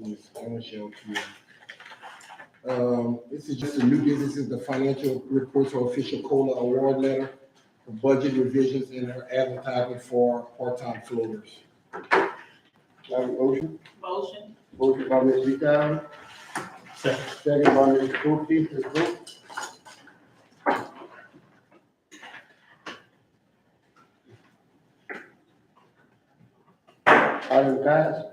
Ms. Michelle Key. This is just a new business, this is the financial reports or official COLA award letter for budget revisions and advertisement for part-time floaters. Have a motion? Motion. Motion by Ms. Vital, Second. second by Mr. Booty. Let's vote. Item passed.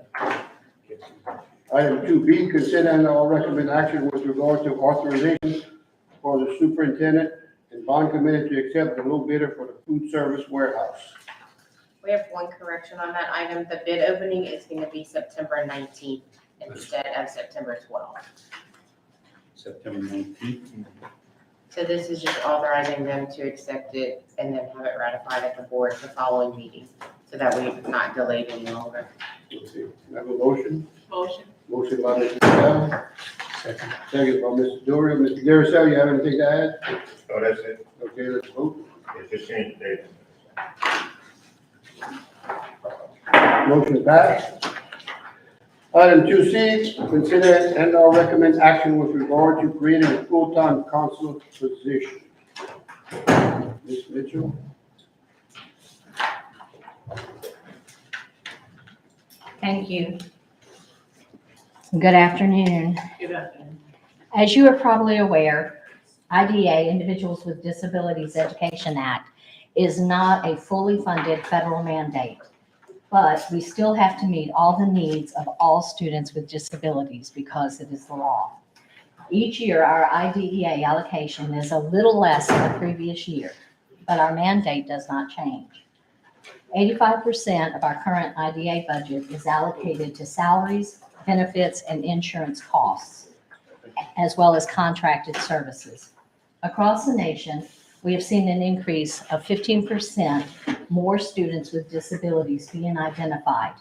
Item 2B, consider and all recommend action with regard to authorization for the superintendent and bond committee to accept the low bidder for the food service warehouse. We have one correction on that item. The bid opening is going to be September 19th instead of September 12th. September 19th. So this is just authorizing them to accept it and then have it ratified at the board the following meeting so that we're not delayed any longer. Let's see. Have a motion? Motion. Motion by Mr. Vital, Second. second by Mr. Doria. Mr. Garrison, you have anything to add? Oh, that's it. Okay, let's vote. It's just changed the date. Motion passed. Item 2C, consider and or recommend action with regard to creating a full-time counselor position. Ms. Mitchell? Thank you. Good afternoon. Good afternoon. As you are probably aware, IDA, Individuals with Disabilities Education Act, is not a fully funded federal mandate, but we still have to meet all the needs of all students with disabilities because it is the law. Each year, our IDEA allocation is a little less than the previous year, but our mandate does not change. 85% of our current IDA budget is allocated to salaries, benefits, and insurance costs, as well as contracted services. Across the nation, we have seen an increase of 15% more students with disabilities being identified.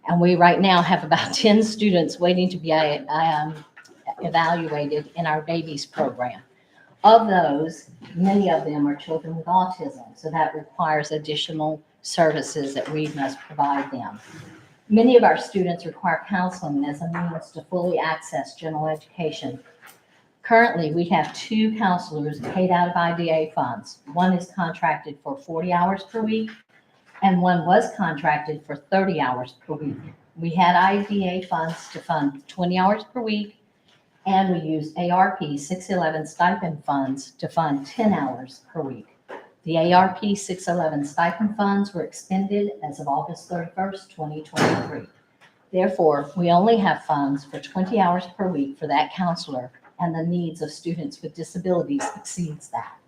And we right now have about 10 students waiting to be evaluated in our babies program. Of those, many of them are children with autism, so that requires additional services that we must provide them. Many of our students require counseling as a means to fully access general education. Currently, we have 2 counselors paid out of IDA funds. One is contracted for 40 hours per week, and one was contracted for 30 hours per week. We had IDA funds to fund 20 hours per week, and we used ARP 611 stipend funds to fund 10 hours per week. The ARP 611 stipend funds were expended as of August 31st, 2023. Therefore, we only have funds for 20 hours per week for that counselor, and the needs of students with disabilities exceeds that.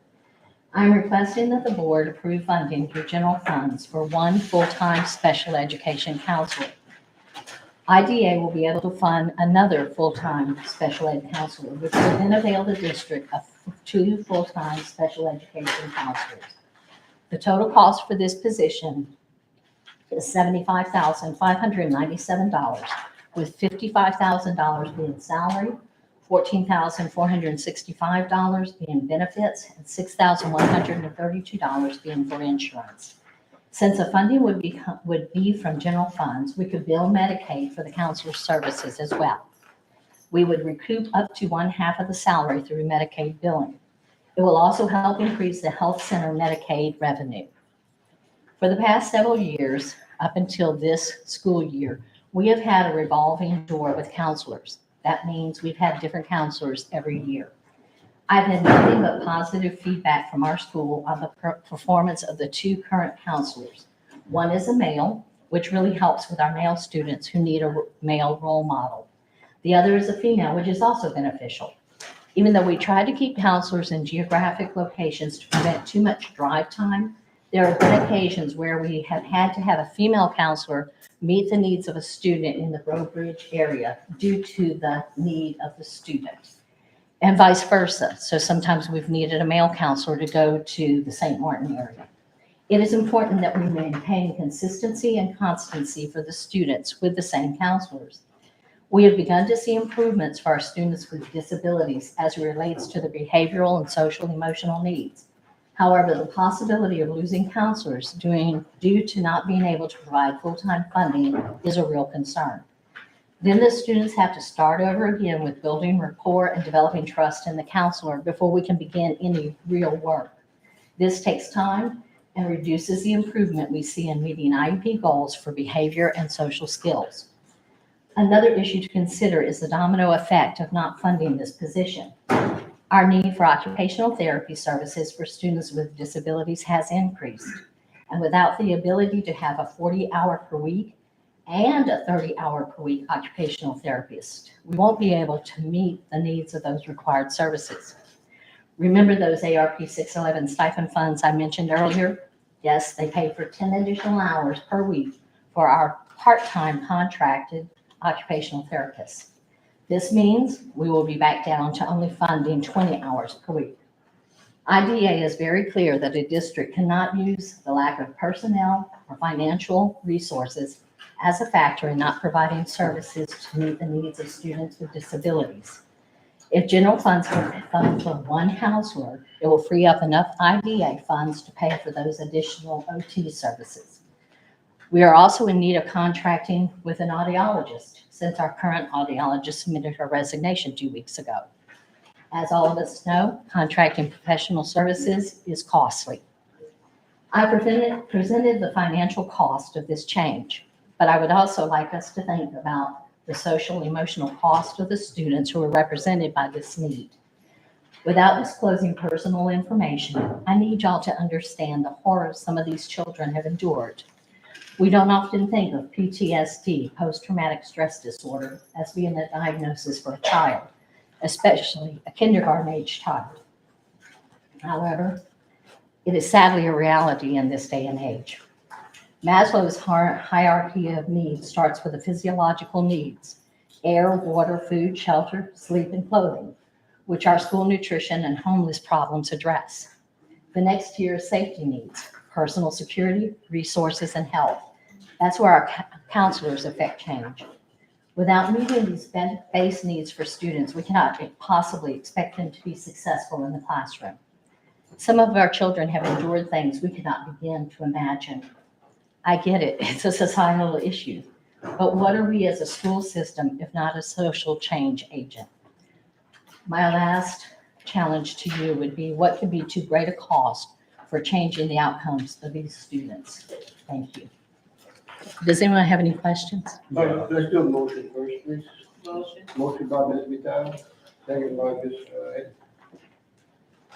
I'm requesting that the board approve funding through general funds for 1 full-time special education counselor. IDA will be able to fund another full-time special ed counselor, which will then avail the district of 2 full-time special education counselors. The total cost for this position is $75,597, with $55,000 being salary, $14,465 being benefits, and $6,132 being for insurance. Since the funding would be from general funds, we could bill Medicaid for the counselor services as well. We would recoup up to 1/2 of the salary through Medicaid billing. It will also help increase the health center Medicaid revenue. For the past several years, up until this school year, we have had a revolving door with counselors. That means we've had different counselors every year. I've had nothing but positive feedback from our school on the performance of the 2 current counselors. One is a male, which really helps with our male students who need a male role model. The other is a female, which is also beneficial. Even though we try to keep counselors in geographic locations to prevent too much drive time, there have been occasions where we have had to have a female counselor meet the needs of a student in the Breaux Bridge area due to the need of the student, and vice versa. So sometimes we've needed a male counselor to go to the St. Martin area. It is important that we maintain consistency and constancy for the students with the same counselors. We have begun to see improvements for our students with disabilities as it relates to the behavioral and social emotional needs. However, the possibility of losing counselors due to not being able to provide full-time funding is a real concern. Then the students have to start over again with building rapport and developing trust in the counselor before we can begin any real work. This takes time and reduces the improvement we see in meeting IEP goals for behavior and social skills. Another issue to consider is the domino effect of not funding this position. Our need for occupational therapy services for students with disabilities has increased. And without the ability to have a 40-hour per week and a 30-hour per week occupational therapist, we won't be able to meet the needs of those required services. Remember those ARP 611 stipend funds I mentioned earlier? Yes, they pay for 10 additional hours per week for our part-time contracted occupational therapists. This means we will be back down to only funding 20 hours per week. IDA is very clear that a district cannot use the lack of personnel or financial resources as a factor in not providing services to meet the needs of students with disabilities. If general funds can fund for one counselor, it will free up enough IDA funds to pay for those additional OT services. We are also in need of contracting with an audiologist, since our current audiologist submitted her resignation 2 weeks ago. As all of us know, contracting professional services is costly. I presented the financial cost of this change, but I would also like us to think about the social emotional cost of the students who are represented by this need. Without disclosing personal information, I need y'all to understand the horrors some of these children have endured. We don't often think of PTSD, post-traumatic stress disorder, as being a diagnosis for a child, especially a kindergarten-age child. However, it is sadly a reality in this day and age. Maslow's hierarchy of needs starts with the physiological needs: air, water, food, shelter, sleep, and clothing, which our school nutrition and homeless problems address. The next tier is safety needs: personal security, resources, and health. That's where our counselors affect change. Without meeting these base needs for students, we cannot possibly expect them to be successful in the classroom. Some of our children have endured things we cannot begin to imagine. I get it, it's a societal issue. But what are we as a school system if not a social change agent? My last challenge to you would be, what could be too great a cost for changing the outcomes of these students? Thank you. Does anyone have any questions? All right, let's do a motion first, please. Motion. Motion by Ms. Vital, second by Ms. Ed.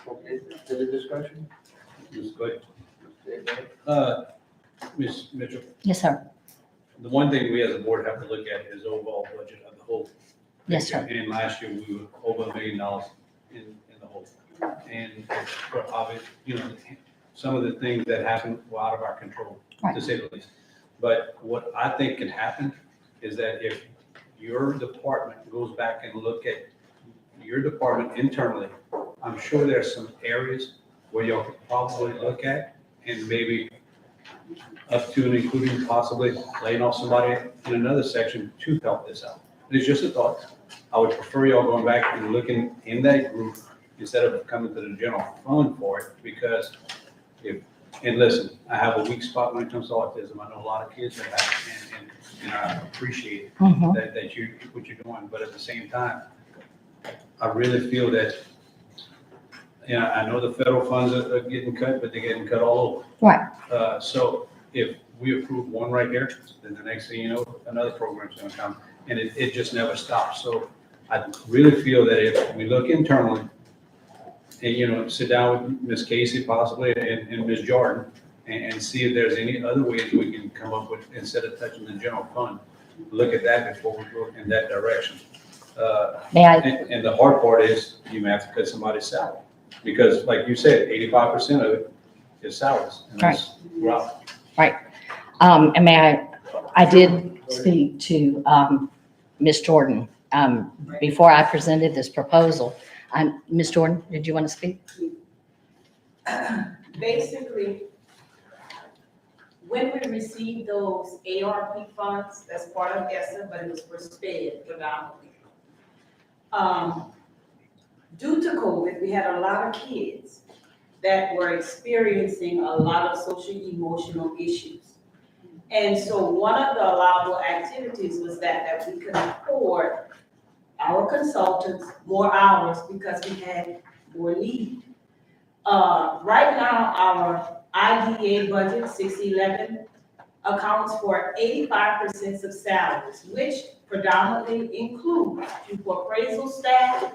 Okay, any discussion? Ms. Good. Okay, Ms. Mitchell, Yes, sir. the one thing we as a board have to look at is overall budget of the whole. Yes, sir. And last year, we were over $1 million in the whole. And for obvious, some of the things that happened were out of our control, to Right. say the least. But what I think can happen is that if your department goes back and look at your department internally, I'm sure there's some areas where y'all could probably look at and maybe up to and including possibly laying off somebody in another section to help this out. It's just a thought. I would prefer y'all going back and looking in that group instead of coming to the general fund for it, because and listen, I have a weak spot when it comes to autism. I know a lot of kids that have, and I appreciate Mhm. that what you're doing, but at the same time, I really feel that, I know the federal funds are getting cut, but they're getting cut all over. Right. So if we approve one right here, then the next thing you know, another program's gonna come, and it just never stops. So I really feel that if we look internally, and, sit down with Ms. Casey possibly and Ms. Jordan, and see if there's any other ways we can come up with, instead of touching the general fund, look at that before we go in that direction. May I, And the hard part is you may have to cut somebody's salary, because like you said, 85% of it is salaries. And that's rough. and may I did speak to Ms. Jordan before I presented this proposal. Ms. Jordan, did you want to speak? Basically, when we received those ARP funds, that's part of ESSA, but it was for SPED predominantly. Due to COVID, we had a lot of kids that were experiencing a lot of social emotional issues. And so one of the allowable activities was that we could afford our consultants more hours because we had more need. Right now, our IDA budget, 611, accounts for 85% of salaries, which predominantly includes pupil appraisal staff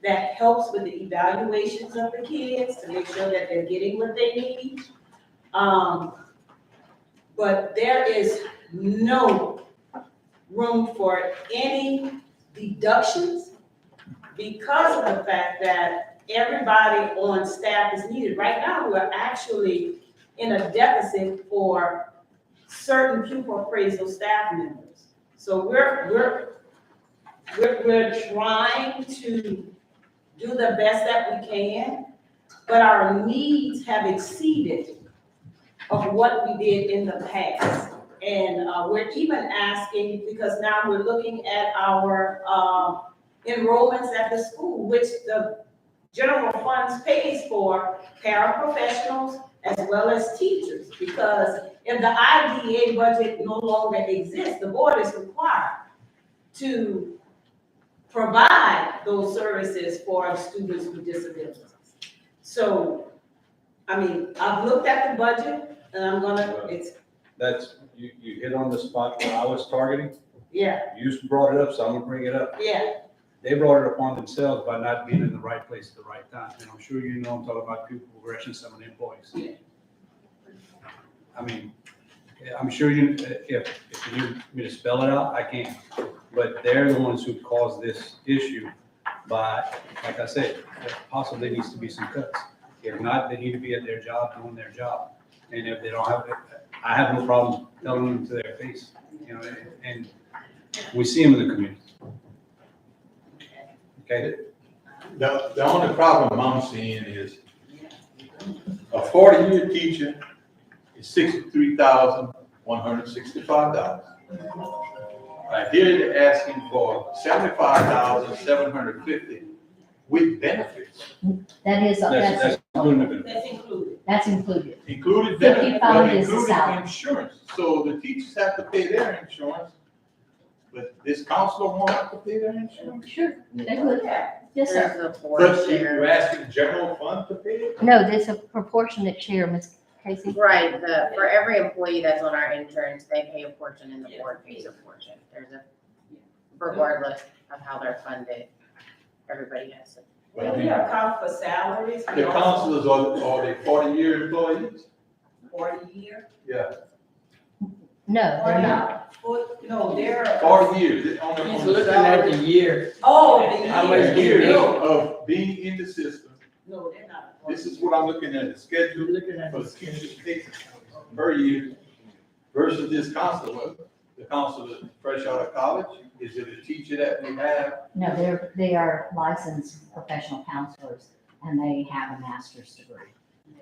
that helps with the evaluations of the kids to make sure that they're getting what they need. But there is no room for any deductions because of the fact that everybody on staff is needed. Right now, we're actually in a deficit for certain pupil appraisal staff members. So we're trying to do the best that we can, but our needs have exceeded of what we did in the past. And we're even asking, because now we're looking at our enrollments at the school, which the general funds pays for paraprofessionals as well as teachers. Because if the IDA budget no longer exists, the board is required to provide those services for students with disabilities. So, I mean, I've looked at the budget and I'm gonna, That's, you hit on the spot where I was targeting. yeah, You brought it up, so I'm gonna bring it up. yeah, They brought it upon themselves by not being in the right place at the right time. And I'm sure you know, I'm talking about pupil progression, some of the employees. Yeah. I mean, I'm sure you, if you need me to spell it out, I can. But they're the ones who caused this issue by, like I said, possibly needs to be some cuts. If not, they need to be at their job, doing their job. And if they don't have it, I have no problem telling them to their face, you know, and we see them in the community. Okay? The only problem I'm seeing is a 40-year teacher is $63,165. Right here, they're asking for $75,750 with benefits. That is, That's including that's included. that's included. Included benefits, 55 but is the included salary. insurance. So the teachers have to pay their insurance, but this counselor won't have to pay their insurance? Sure, they would. Yeah. Yes, sir. There's a board But share. you're asking the general fund to pay it? No, there's a proportionate share, Ms. Casey. Right, for every employee that's on our interns, they pay a portion and the board pays a portion. There's a, regardless of how they're funded, everybody has it. Well, I We mean, account for salaries. we the also- counselors are they 40-year employees? 40-year. Yeah, No, they're not. No, they're. 40 years. On He's the looking at the year. Oh, the How year. much do you years No, of being in the system. no, they're not. This is what I'm looking at, the You're schedule looking at for the the teachers pay per year versus this counselor. The counselor fresh out of college, is it a teacher that we have? No, they are licensed professional counselors and they have a master's degree.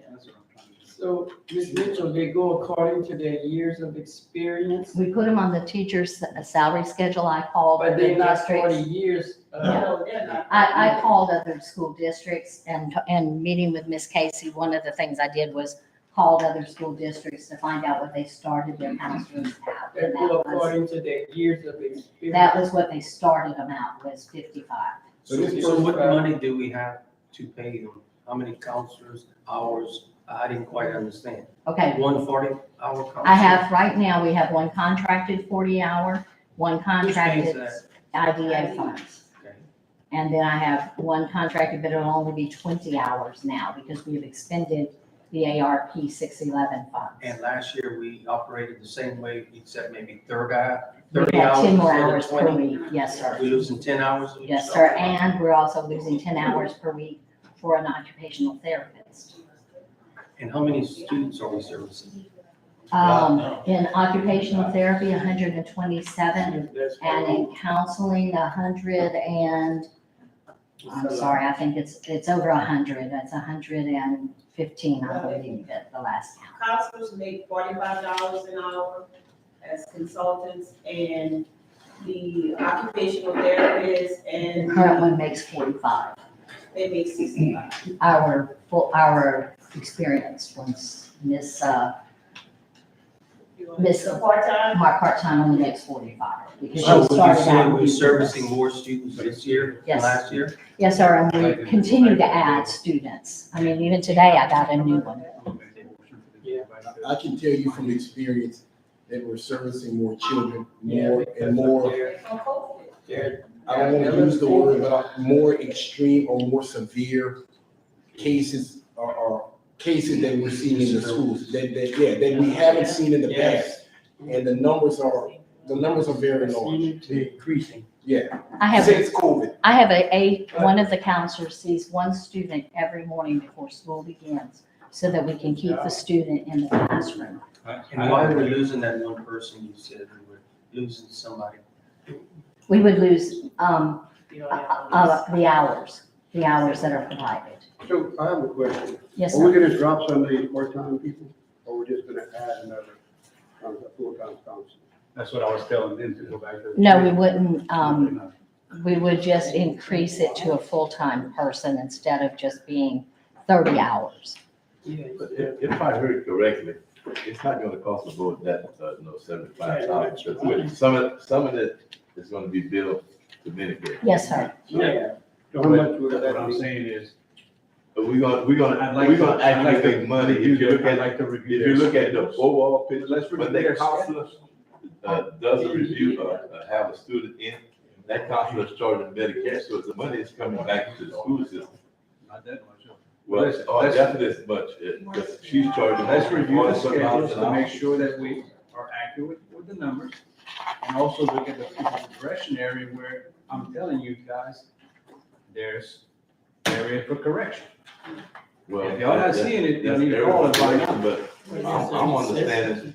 That's what I'm trying to do. So, Ms. Mitchell, they go according to their years of experience, We put them on the teacher's salary schedule. I called but other they're not 40 districts. years. No, they're not. I called other school districts and meeting with Miss Casey, one of the things I did was called other school districts to find out what they started their counselors out. They And go that was, according to their years of experience. that was what they started them out, was 55. So this So what person, money do we have to pay them? How many counselors, hours? I didn't quite understand. Okay, 140-hour counselor? I have, right now, we have one contracted 40-hour, one Which means contracted that, IDA funds. okay, And then I have one contracted, but it'll only be 20 hours now because we've expended the ARP 611 funds. and last year we operated the same way, except maybe 30 We hours. have 10 more instead of hours per 20. week, yes, sir. We losing 10 hours? a week? Yes, sir, and we're also losing 10 hours per week for an occupational therapist. And how many students are we servicing? In occupational therapy, 127, and in counseling, 100 and, I'm sorry, I think it's over 100, it's 115, I believe, at the last count. Counselors make $45 an hour as consultants, and the occupational therapists The and current one makes 45. they make 65. Our experience once Miss Miss The part-time? my part-time on the next 45. Because So she would you started say out. we're with servicing us. more students this year than Yes. last year? Yes, sir, and we continue to add students. I mean, even today I got a new one. I can tell you from experience that we're servicing more children, more and more, From COVID. I don't want to use the word, but more extreme or more severe cases are cases that we're seeing in the schools that we haven't seen in the past. And the numbers are very large. They're increasing. Yeah, I have, since COVID. I have one of the counselors sees one student every morning before school begins so that we can keep the student in the classroom. And why are we losing that one person you said we were losing somebody? We would lose, the hours that are provided. So I have a question. Yes, Are we sir. gonna drop some of these part-time people, or we're just gonna add another, full-time counselor? That's what I was telling them to go back to. No, we wouldn't, we would just increase it to a full-time person instead of just being 30 hours. But if I heard correctly, it's not gonna cost the board that, $75,000. Some of it is gonna be billed to Medicare. Yes, sir. So how much would What that I'm be? saying is, But we're I'd gonna like to- I'd like actually to make money if you look I'd at, like to if review you their look at the schedules. overall picture, Let's review when their that counselor, does a review, have a student in, that counselor is charging Medicare, so the money is coming back to the school system. Not that much. Well, Let's- definitely as much, because she's charging. Let's review the $40 schedules an to hour. make sure that we are accurate with the numbers. And also look at the progression area where I'm telling you guys, there's area for correction. Well, If y'all not that's- seeing it, you that's need to call and find out. But I'm understanding,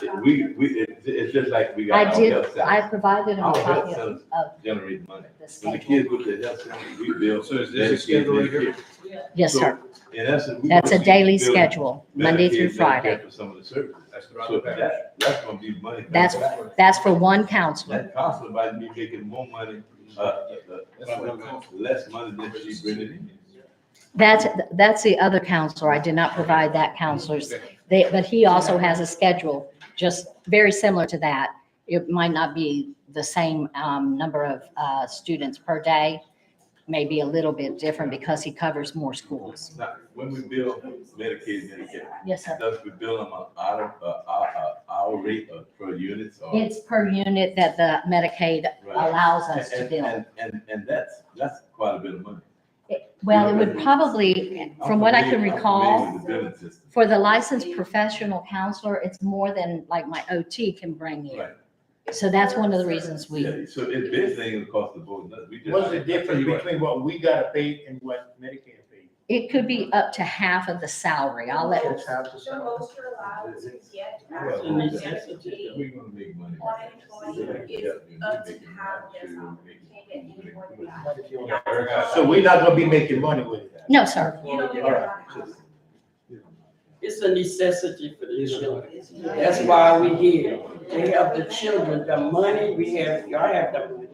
it's just like we got I our did, health I centers, provided them a Our copy health of centers generate money. the When the schedule. kids go to the health center, we bill. So is this a Medicaid, schedule right here? Medicare. Yes, So, sir. in essence, we That's a gonna be daily billing schedule, Monday through Medicaid, Medicare Friday. For some of the services. That's throughout So the parish. that's gonna be money. That's, that's for one counselor. That counselor might be making more money, less money than she bringing in. That's the other counselor. I did not provide that counselor's. But he also has a schedule, just very similar to that. It might not be the same number of students per day, maybe a little bit different because he covers more schools. Now, when we bill Medicaid, Medicare, Yes, sir. does we bill them on our rate per units or? It's per unit that the Medicaid allows us to And- bill. And that's quite a bit of money. Well, it would probably, from what I can I'm familiar recall, with the billing system. for the licensed professional counselor, it's more than like my OT can bring in. Right. So that's one of the reasons we, Yeah, so it's basically gonna cost the board, nothing. We just- What's the difference between what we gotta pay and what Medicare pays? it could be up to half of the salary. I'll let, It's half the The salary. most you're allowed to get Well, after Well, the necessity. We're gonna make money. on an employee is up to half their salary. Can't get any more than that. So we're not gonna be making money with it. no, sir. You don't get All a right. lot of It's a necessity for the children. That's why we here. They have the children, the money, we have, y'all have the money.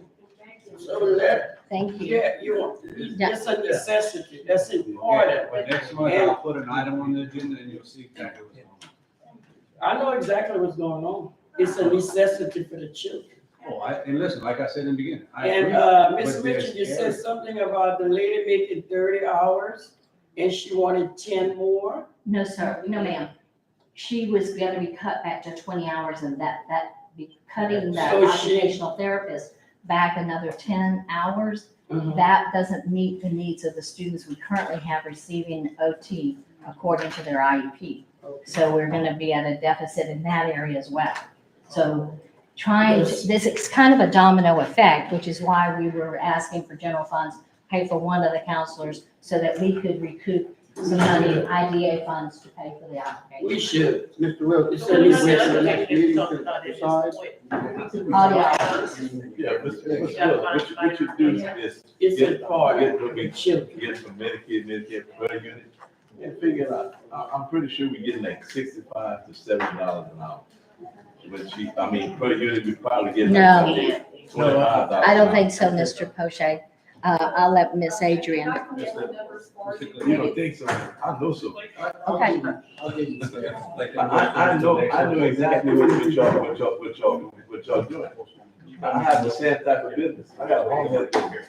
So let, Thank you. yeah, you want, it's a necessity, that's important. But next month, I'll put an item on the agenda and you'll see exactly what's going on. I know exactly what's going on. It's a necessity for the children. Oh, and listen, like I said in the beginning, I agree. And, Ms. but Richard, there's you said area. something about the lady making 30 hours and she wanted 10 more? No, sir. No, ma'am. She was gonna be cut back to 20 hours and that be cutting the So she- occupational therapist back another 10 hours. That doesn't meet the needs of the students we currently have receiving OT according to their IEP. So we're gonna be at a deficit in that area as well. So this is kind of a domino effect, which is why we were asking for general funds, pay for one of the counselors so that we could recoup some money in IDA funds to pay for the application. We should. Mr. Wilson, It's you a said wait till the next meeting to decide? Audio. Yeah, what you do is. It's get- important get what for we the children. Get some Medicare per unit, and figure it out. I'm pretty sure we get like $65 to $70 an hour. Per unit, we probably get No. like $25. I don't think so, Mr. Poche. I'll let Miss Adrian. You don't think so? I know so. Okay. I'll give you that. I know exactly what y'all doing. I have the same type of business. I got a home health care.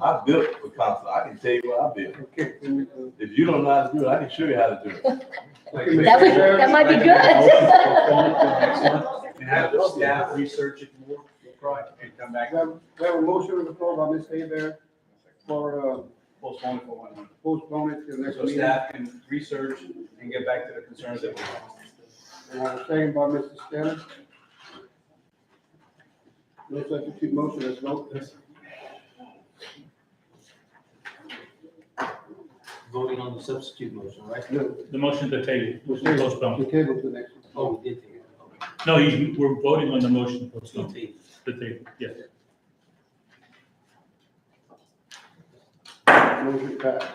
I built for council. I can tell you what I built. Okay. If you don't know how to do it, I can show you how to do it. That might be good. And have the staff research it more, and come back, We have a motion on the floor by Ms. Abear for, postpone it for 1 month. postpone it to the next So meeting. staff can research and get back to the concerns that we have. And I was saying by Mr. Stanley. No substitute motion, let's vote. Voting on the substitute motion, right? No, The motion to table, we'll table, postpone. we'll table to the next. Oh, we did take it. Okay. No, we're voting on the motion to postpone, Table. the table, yes. Motion passed.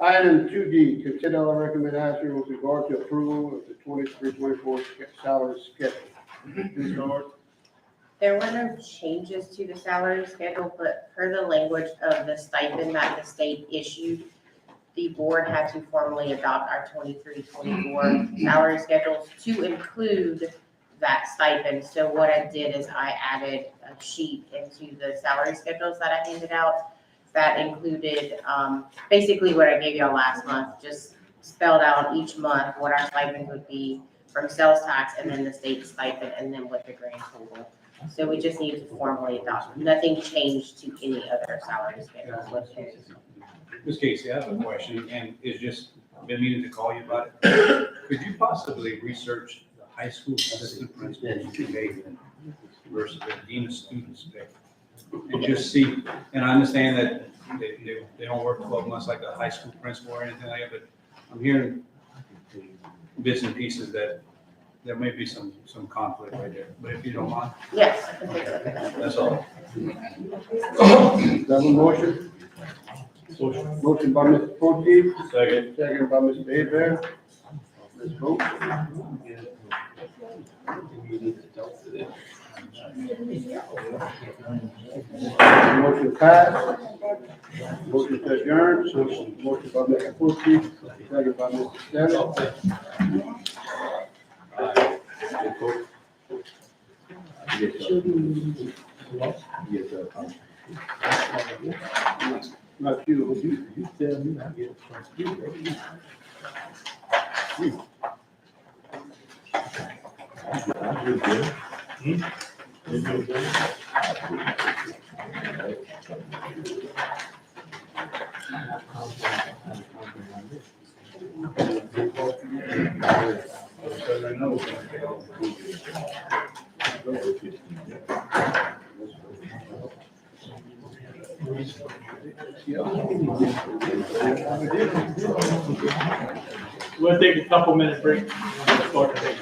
Item 2D, consider all recommend action with regard to approval of the 23-24 salary schedule. Ms. Lord? There were no changes to the salary schedule, but per the language of the stipend that the state issued, the board had to formally adopt our 23-24 salary schedules to include that stipend. So what I did is I added a sheet into the salary schedules that I handed out that included, basically what I gave y'all last month, just spelled out each month what our stipend would be from sales tax and then the state stipend and then what the grand total. So we just need to formally adopt. Nothing changed to any other salary schedules. Ms. Casey, I have a question, and it's just been meaning to call you about it. Could you possibly research the high school assistant principal's pay versus the dean of students' pay? And just see, and I understand that they don't work 12 months like a high school principal or anything like that, but I'm hearing bits and pieces that there may be some conflict right there, but if you don't mind, Yes, I can take a look at that. that's all. Have a motion? Motion by Mr. Potteet, Second. second by Mr. Abear. Let's vote. We need to talk to them. Motion passed. Motion to adjourn. Motion by Mr. Potteet, second by Mr. Stanley. Not you. You tell me, I get it. We'll take a couple minute break. Start the day.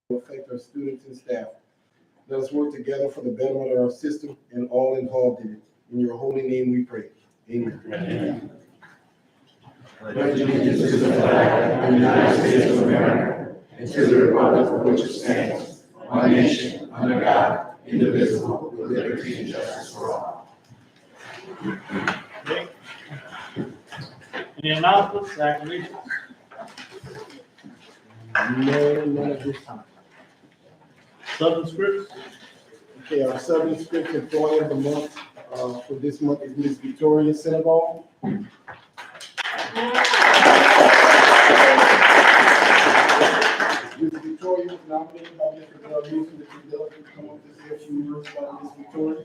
will affect our students and staff. Let us work together for the betterment of our system and all involved in it. In your holy name we pray. Amen. Pledge allegiance to the flag of the United States of America and to the republic for which it stands, one nation, under God, indivisible, with liberty and justice for all. Any announcements, activations? No, none at this time. Subscripts? Okay, our subscript employee of the month, for this month is Ms. Victoria Senegal. Ms. Victoria was nominated by Mr. Newsom. If you'd like to come up to say a few words about Ms. Victoria.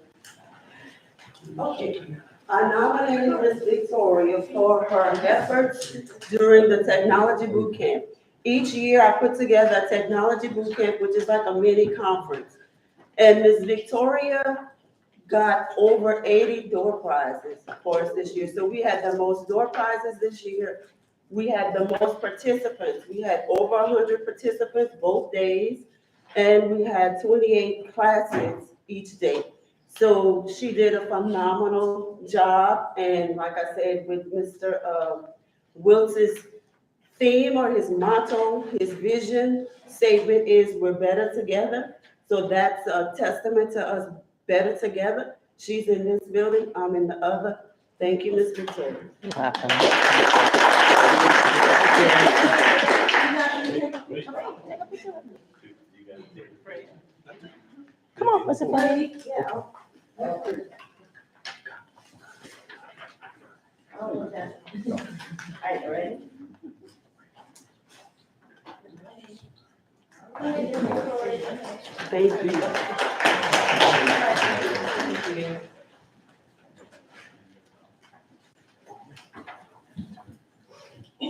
Okay, I nominated Ms. Victoria for her efforts during the technology boot camp. Each year I put together a technology boot camp, which is like a mini conference. And Ms. Victoria got over 80 door prizes for us this year. So we had the most door prizes this year. We had the most participants. We had over 100 participants both days. And we had 28 classes each day. So she did a phenomenal job, and like I said, with Mr. Wiltz's theme or his motto, his vision statement is "We're better together." So that's a testament to us better together. She's in this building, I'm in the other. Thank you, Ms. Victoria. Come on, what's it funny? Yeah. Ready? Thank you.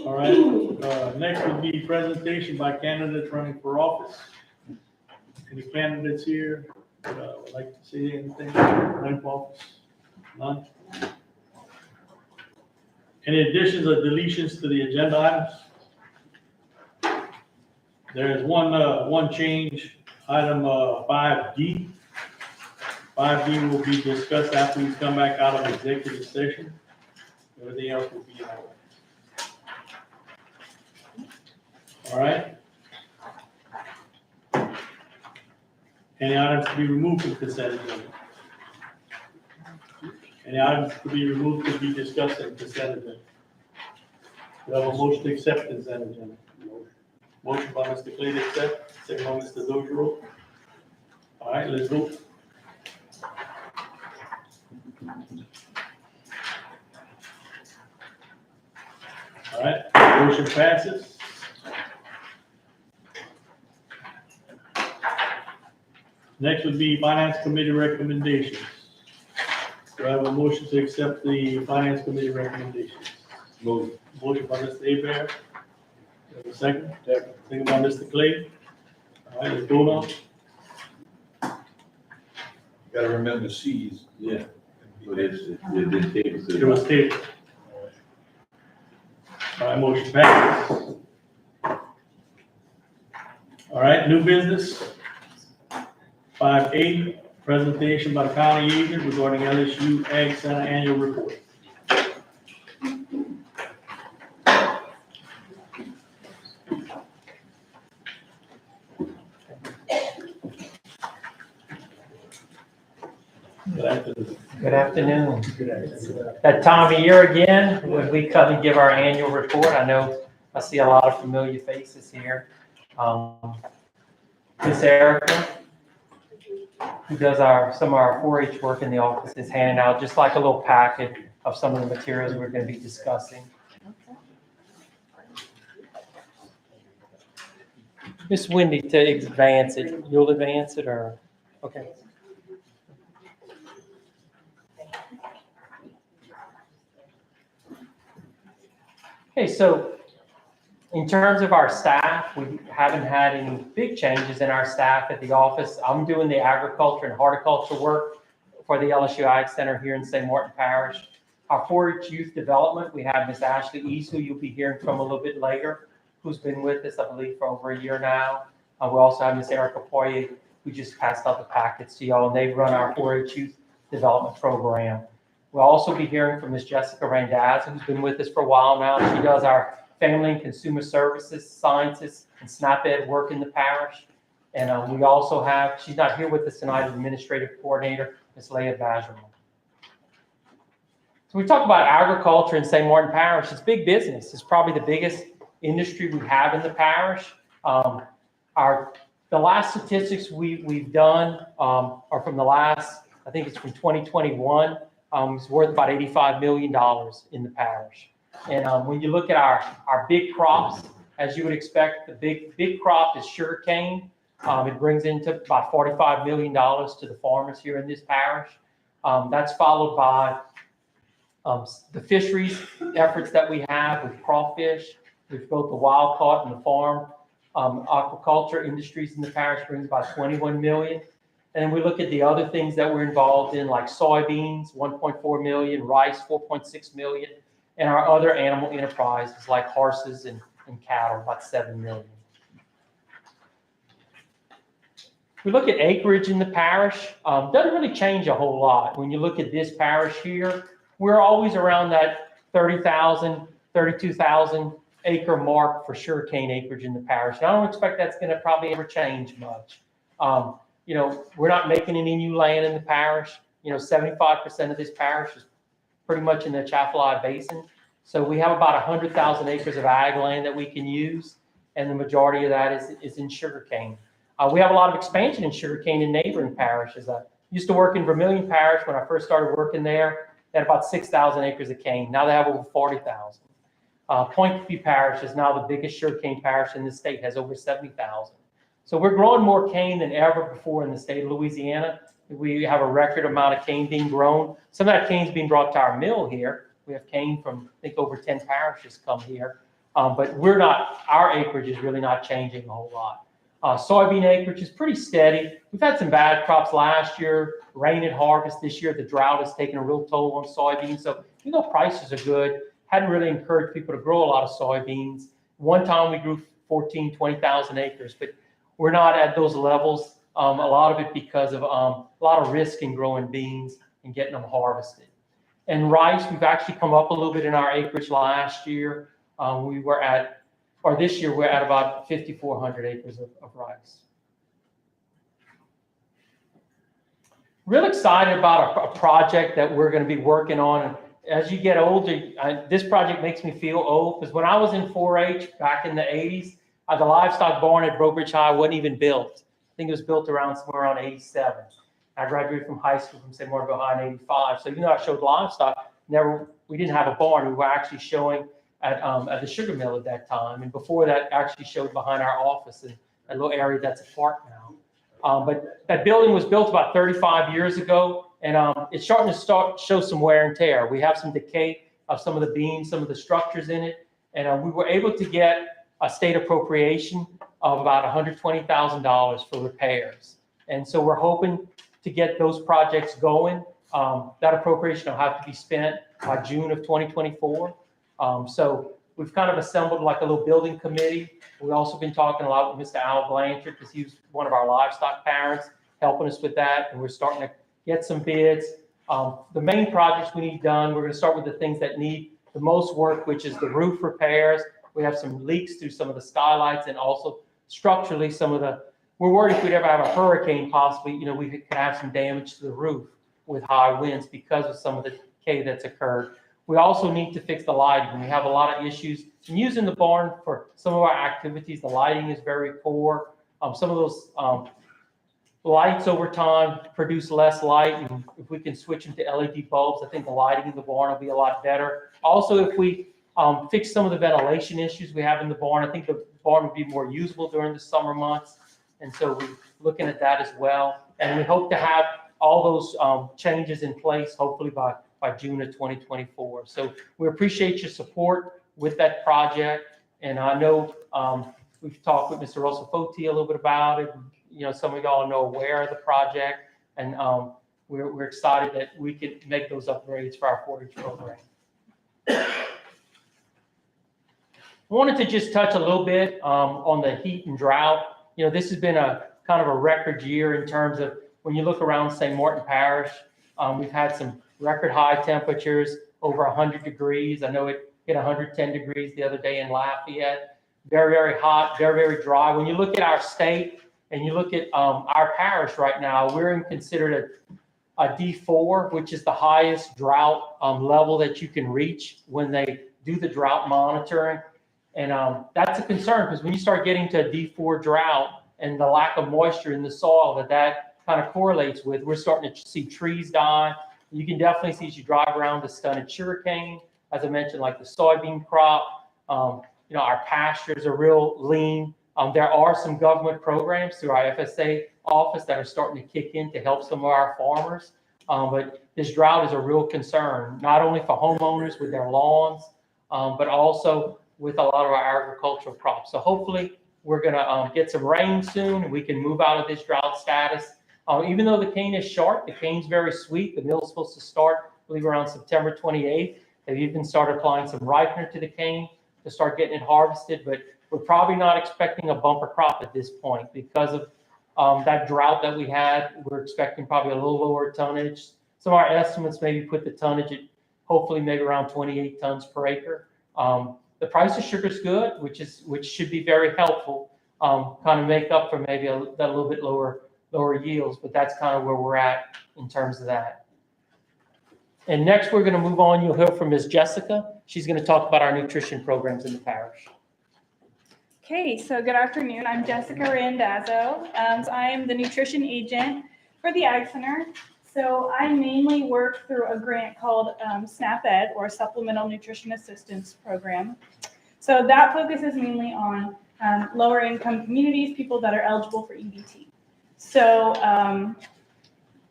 All right, next would be presentation by candidates running for office. Any candidates here would like to say anything, running for office? None? Any additions or deletions to the agenda items? There is one change, item 5D. 5D will be discussed after we come back out of executive session. Everything else will be in order. All right. Any items to be removed from consent agenda? Any items to be removed to be discussed in consent agenda? We have a motion to accept consent agenda. Motion by Mr. Clay to accept, second by Mr. Dojero. All right, let's vote. All right, motion passes. Next would be Finance Committee recommendations. Do I have a motion to accept the Finance Committee recommendations? Move. Motion by Mr. Abear. Do I have a second? Second by Mr. Clay. All right, let's vote on. Gotta remember C's. Yeah. But it It was tabled. All right, motion passes. All right, new business. 5A, presentation by the county agent regarding LSU Ag Center annual report. Good afternoon. Good afternoon. That time of year again, when we come and give our annual report. I know I see a lot of familiar faces here. Miss Erica, who does some of our 4-H work in the office, is handing out just like a little packet of some of the materials we're going to be discussing. Miss Wendy, to advance it, you'll advance it or, okay. Okay, so in terms of our staff, we haven't had any big changes in our staff at the office. I'm doing the agriculture and horticulture work for the LSU Ag Center here in St. Martin Parish. Our 4-H youth development, we have Miss Ashley East, who you'll be hearing from a little bit later, who's been with us, I believe, for over a year now. We also have Miss Erica Poirier, who just passed out the packets to y'all, and they run our 4-H youth development program. We'll also be hearing from Miss Jessica Randazzo, who's been with us for a while now. She does our family and consumer services, sciences, and SNAP Ed work in the parish. And we also have, she's not here with us tonight, administrative coordinator, Ms. Leah Bajerman. So we talk about agriculture in St. Martin Parish. It's big business. It's probably the biggest industry we have in the parish. The last statistics we've done are from the last, I think it's from 2021. It's worth about $85 million in the parish. And when you look at our big crops, as you would expect, the big crop is sugarcane. It brings into about $45 million to the farmers here in this parish. That's followed by the fisheries efforts that we have with crawfish. We've built the wild caught and the farm aquaculture industries in the parish brings about 21 million. And then we look at the other things that we're involved in, like soybeans, 1.4 million, rice, 4.6 million, and our other animal enterprises like horses and cattle, about 7 million. We look at acreage in the parish, doesn't really change a whole lot. When you look at this parish here, we're always around that 30,000, 32,000 acre mark for sugarcane acreage in the parish. And I don't expect that's going to probably ever change much. You know, we're not making any new land in the parish. You know, 75% of this parish is pretty much in the Atchafalaya Basin. So we have about 100,000 acres of ag land that we can use, and the majority of that is in sugarcane. We have a lot of expansion in sugarcane in neighboring parishes. I used to work in Vermilion Parish when I first started working there. They had about 6,000 acres of cane. Now they have over 40,000. Point Parish is now the biggest sugarcane parish in the state, has over 70,000. So we're growing more cane than ever before in the state of Louisiana. We have a record amount of cane being grown. Some of that cane is being brought to our mill here. We have cane from, I think, over 10 parishes come here. But our acreage is really not changing a whole lot. Soybean acreage is pretty steady. We've had some bad crops last year, rain at harvest this year. The drought has taken a real toll on soybeans. So even though prices are good, hadn't really encouraged people to grow a lot of soybeans. One time we grew 14, 20,000 acres, but we're not at those levels. A lot of it because of a lot of risk in growing beans and getting them harvested. And rice, we've actually come up a little bit in our acreage last year. This year we're at about 5,400 acres of rice. Real excited about a project that we're going to be working on. As you get older, this project makes me feel old, because when I was in 4-H back in the 80s, the livestock barn at Broke Ridge High wasn't even built. I think it was built somewhere around 87. I graduated from high school from St. Martinville High in 85. So even though I showed livestock, we didn't have a barn. We were actually showing at the sugar mill at that time. And before that, actually showed behind our office in a little area that's a park now. But that building was built about 35 years ago, and it's starting to show some wear and tear. We have some decay of some of the beams, some of the structures in it, and we were able to get a state appropriation of about $120,000 for repairs. And so we're hoping to get those projects going. That appropriation will have to be spent by June of 2024. So we've kind of assembled like a little building committee. We've also been talking a lot with Mr. Al Blanchard, because he was one of our livestock parents, helping us with that. And we're starting to get some bids. The main projects we need done, we're going to start with the things that need the most work, which is the roof repairs. We have some leaks through some of the skylights, and also structurally we're worried if we'd ever have a hurricane possibly, we could have some damage to the roof with high winds because of some of the decay that's occurred. We also need to fix the lighting. We have a lot of issues in using the barn for some of our activities. The lighting is very poor. Some of those lights over time produce less light, and if we can switch them to LED bulbs, I think the lighting in the barn will be a lot better. Also, if we fix some of the ventilation issues we have in the barn, I think the barn would be more usable during the summer months. And so we're looking at that as well. And we hope to have all those changes in place, hopefully by June of 2024. So we appreciate your support with that project. And I know we've talked with Mr. Russell Foti a little bit about it. Some of y'all are aware of the project, and we're excited that we can make those upgrades for our 4-H program. I wanted to just touch a little bit on the heat and drought. this has been a kind of a record year in terms of when you look around St. Martin Parish. We've had some record high temperatures, over 100 degrees. I know it hit 110 degrees the other day in Lafayette. Very, very hot, very, very dry. When you look at our state and you look at our parish right now, we're considered a D4, which is the highest drought level that you can reach when they do the drought monitoring. And that's a concern, because when you start getting to a D4 drought and the lack of moisture in the soil that kind of correlates with, we're starting to see trees die. You can definitely see as you drive around the stunted sugarcane, as I mentioned, like the soybean crop. Our pastures are real lean. There are some government programs through our FSA office that are starting to kick in to help some of our farmers. But this drought is a real concern, not only for homeowners with their lawns, but also with a lot of our agricultural crops. So hopefully we're going to get some rain soon and we can move out of this drought status. Even though the cane is short, the cane's very sweet. The mill's supposed to start, I believe, around September 28th. They've even started applying some ripener to the cane to start getting it harvested, but we're probably not expecting a bumper crop at this point because of that drought that we had. We're expecting probably a little lower tonnage. Some of our estimates maybe put the tonnage at hopefully maybe around 28 tons per acre. The price of sugar is good, which should be very helpful, kind of make up for maybe that little bit lower yields, but that's kind of where we're at in terms of that. And next we're going to move on. You'll hear from Ms. Jessica. She's going to talk about our nutrition programs in the parish. Okay, so good afternoon. I'm Jessica Randazzo. I am the nutrition agent for the Ag Center. So I mainly work through a grant called SNAP-Ed, or Supplemental Nutrition Assistance Program. So that focuses mainly on lower income communities, people that are eligible for EBT. So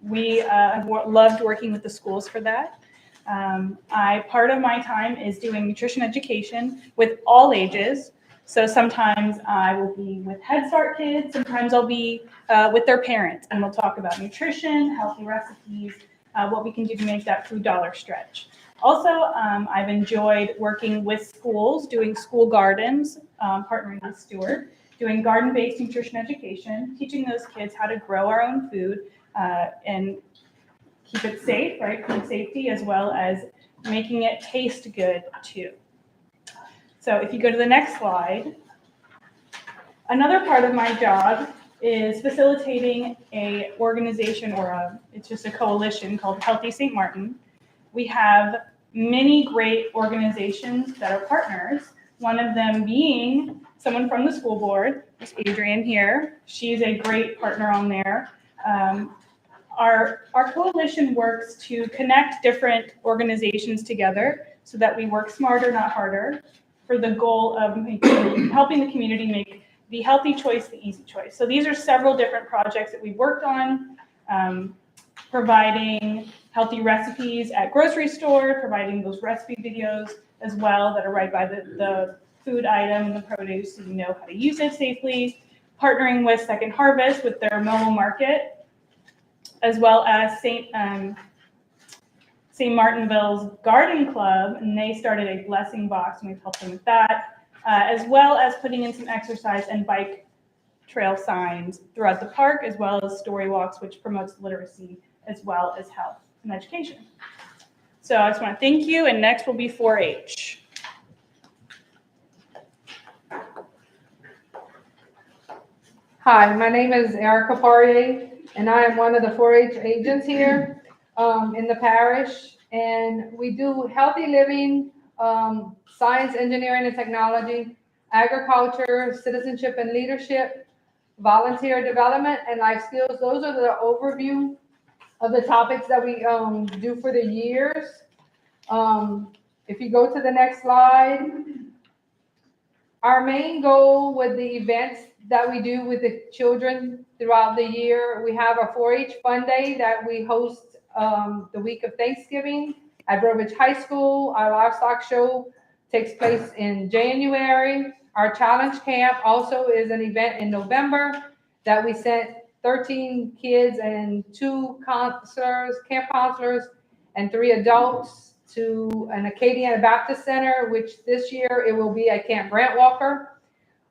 we have loved working with the schools for that. Part of my time is doing nutrition education with all ages. So sometimes I will be with Head Start kids, sometimes I'll be with their parents, and we'll talk about nutrition, healthy recipes, what we can do to make that food dollar stretch. Also, I've enjoyed working with schools, doing school gardens, partnering with Stewart, doing garden-based nutrition education, teaching those kids how to grow our own food and keep it safe, right? Food safety, as well as making it taste good too. So if you go to the next slide, another part of my job is facilitating a organization, or it's just a coalition called Healthy St. Martin. We have many great organizations that are partners, one of them being someone from the school board, Ms. Adrienne here. She's a great partner on there. Our coalition works to connect different organizations together so that we work smarter, not harder, for the goal of helping the community make the healthy choice the easy choice. So these are several different projects that we've worked on, providing healthy recipes at grocery store, providing those recipe videos as well that are right by the food item and the produce, so you know how to use it safely, partnering with Second Harvest with their mobile market, as well as St. Martinville's Garden Club, and they started a blessing box, and we've helped them with that, as well as putting in some exercise and bike trail signs throughout the park, as well as story walks, which promotes literacy as well as health and education. So I just want to thank you, and next will be 4-H. Hi, my name is Erica Poirier, and I am one of the 4-H agents here in the parish. And we do healthy living, science, engineering, and technology, agriculture, citizenship and leadership, volunteer development, and life skills. Those are the overview of the topics that we do for the years. If you go to the next slide, our main goal with the events that we do with the children throughout the year, we have a 4-H Fun Day that we host the week of Thanksgiving at Burbridge High School. Our livestock show takes place in January. Our challenge camp also is an event in November that we sent 13 kids and 2 counselors, camp counselors, and 3 adults to an Acadiana Baptist Center, which this year it will be at Camp Brant Walker.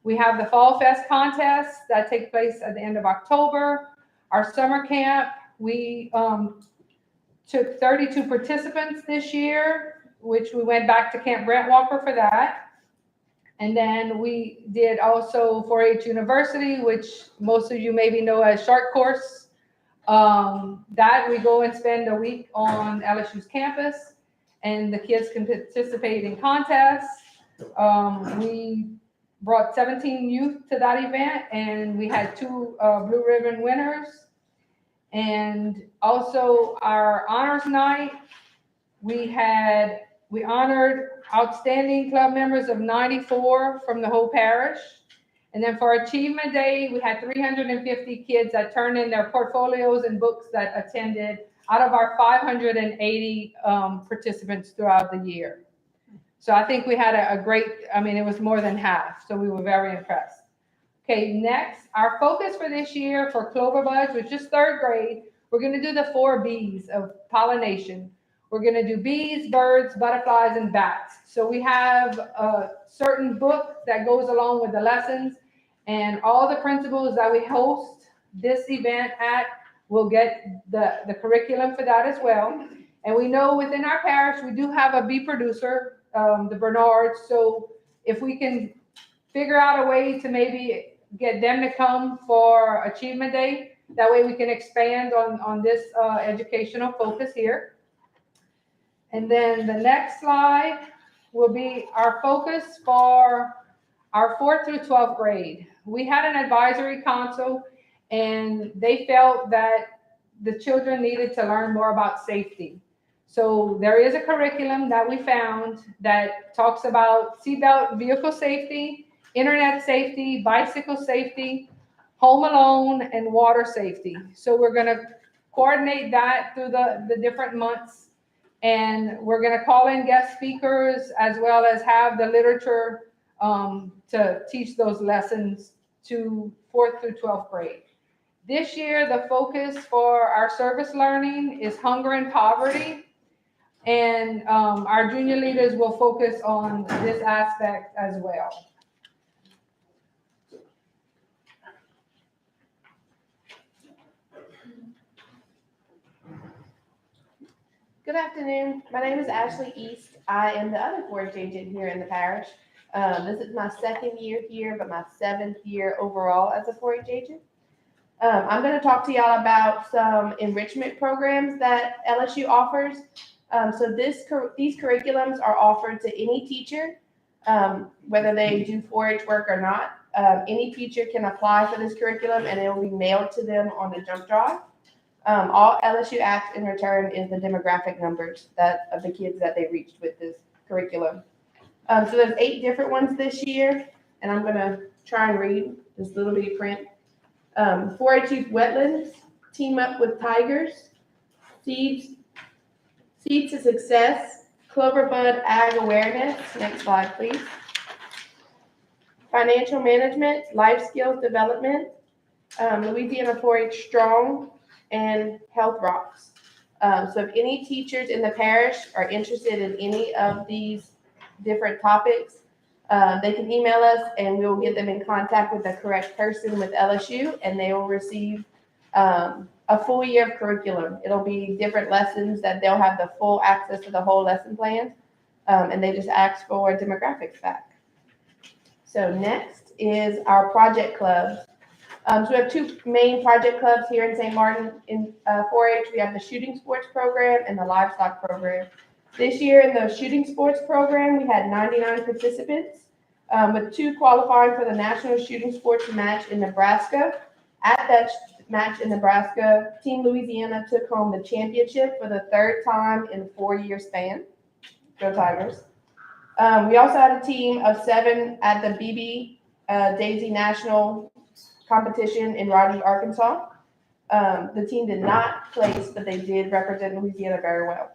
We have the Fall Fest contest that takes place at the end of October. Our summer camp, we took 32 participants this year, which we went back to Camp Brent Walker for that. And then we did also 4-H University, which most of you maybe know as Shark Course. That we go and spend a week on LSU's campus, and the kids can participate in contests. We brought 17 youth to that event, and we had 2 blue ribbon winners. And also our honors night, we honored outstanding club members of 94 from the whole parish. And then for Achievement Day, we had 350 kids that turned in their portfolios and books that attended out of our 580 participants throughout the year. So I think we had a great, it was more than half, so we were very impressed. Okay, next, our focus for this year for Clover Buds, which is 3rd grade, we're gonna do the 4 B's of pollination. We're gonna do bees, birds, butterflies, and bats. So we have a certain book that goes along with the lessons, and all the principals that we host this event at will get the curriculum for that as well. And we know within our parish, we do have a bee producer, the Bernards. So if we can figure out a way to maybe get them to come for Achievement Day, that way we can expand on this educational focus here. And then the next slide will be our focus for our 4th through 12th grade. We had an advisory council, and they felt that the children needed to learn more about safety. So there is a curriculum that we found that talks about seatbelt vehicle safety, internet safety, bicycle safety, home alone, and water safety. So we're gonna coordinate that through the different months. And we're going to call in guest speakers as well as have the literature to teach those lessons to 4th through 12th grade. This year, the focus for our service learning is hunger and poverty. And our junior leaders will focus on this aspect as well. Good afternoon. My name is Ashley East. I am the other 4-H agent here in the parish. This is my 2nd year here, but my 7th year overall as a 4-H agent. I'm going to talk to y'all about some enrichment programs that LSU offers. So these curriculums are offered to any teacher, whether they do 4-H work or not. Any teacher can apply for this curriculum, and it will be mailed to them on the jump drive. All LSU asks in return is the demographic numbers of the kids that they reached with this curriculum. So there's 8 different ones this year, and I'm gonna try and read this little bitty print. 4-H Youth Wetlands, Team Up with Tigers, Seeds to Success, Clover Bud Ag Awareness. Next slide, please. Financial Management, Life Skills Development, Louisiana 4-H Strong, and Health Rocks. So if any teachers in the parish are interested in any of these different topics, they can email us and we will get them in contact with the correct person with LSU, and they will receive a full year of curriculum. It'll be different lessons that they'll have the full access to the whole lesson plan, and they just ask for demographics back. So next is our project clubs. So we have 2 main project clubs here in St. Martin in 4-H. We have the shooting sports program and the livestock program. This year in the shooting sports program, we had 99 participants, with 2 qualifying for the national shooting sports match in Nebraska. At that match in Nebraska, Team Louisiana took home the championship for the 3rd time in a 4-year span. Go Tigers. We also had a team of 7 at the BB Daisy National competition in Rogers, Arkansas. The team did not place, but they did represent Louisiana very well.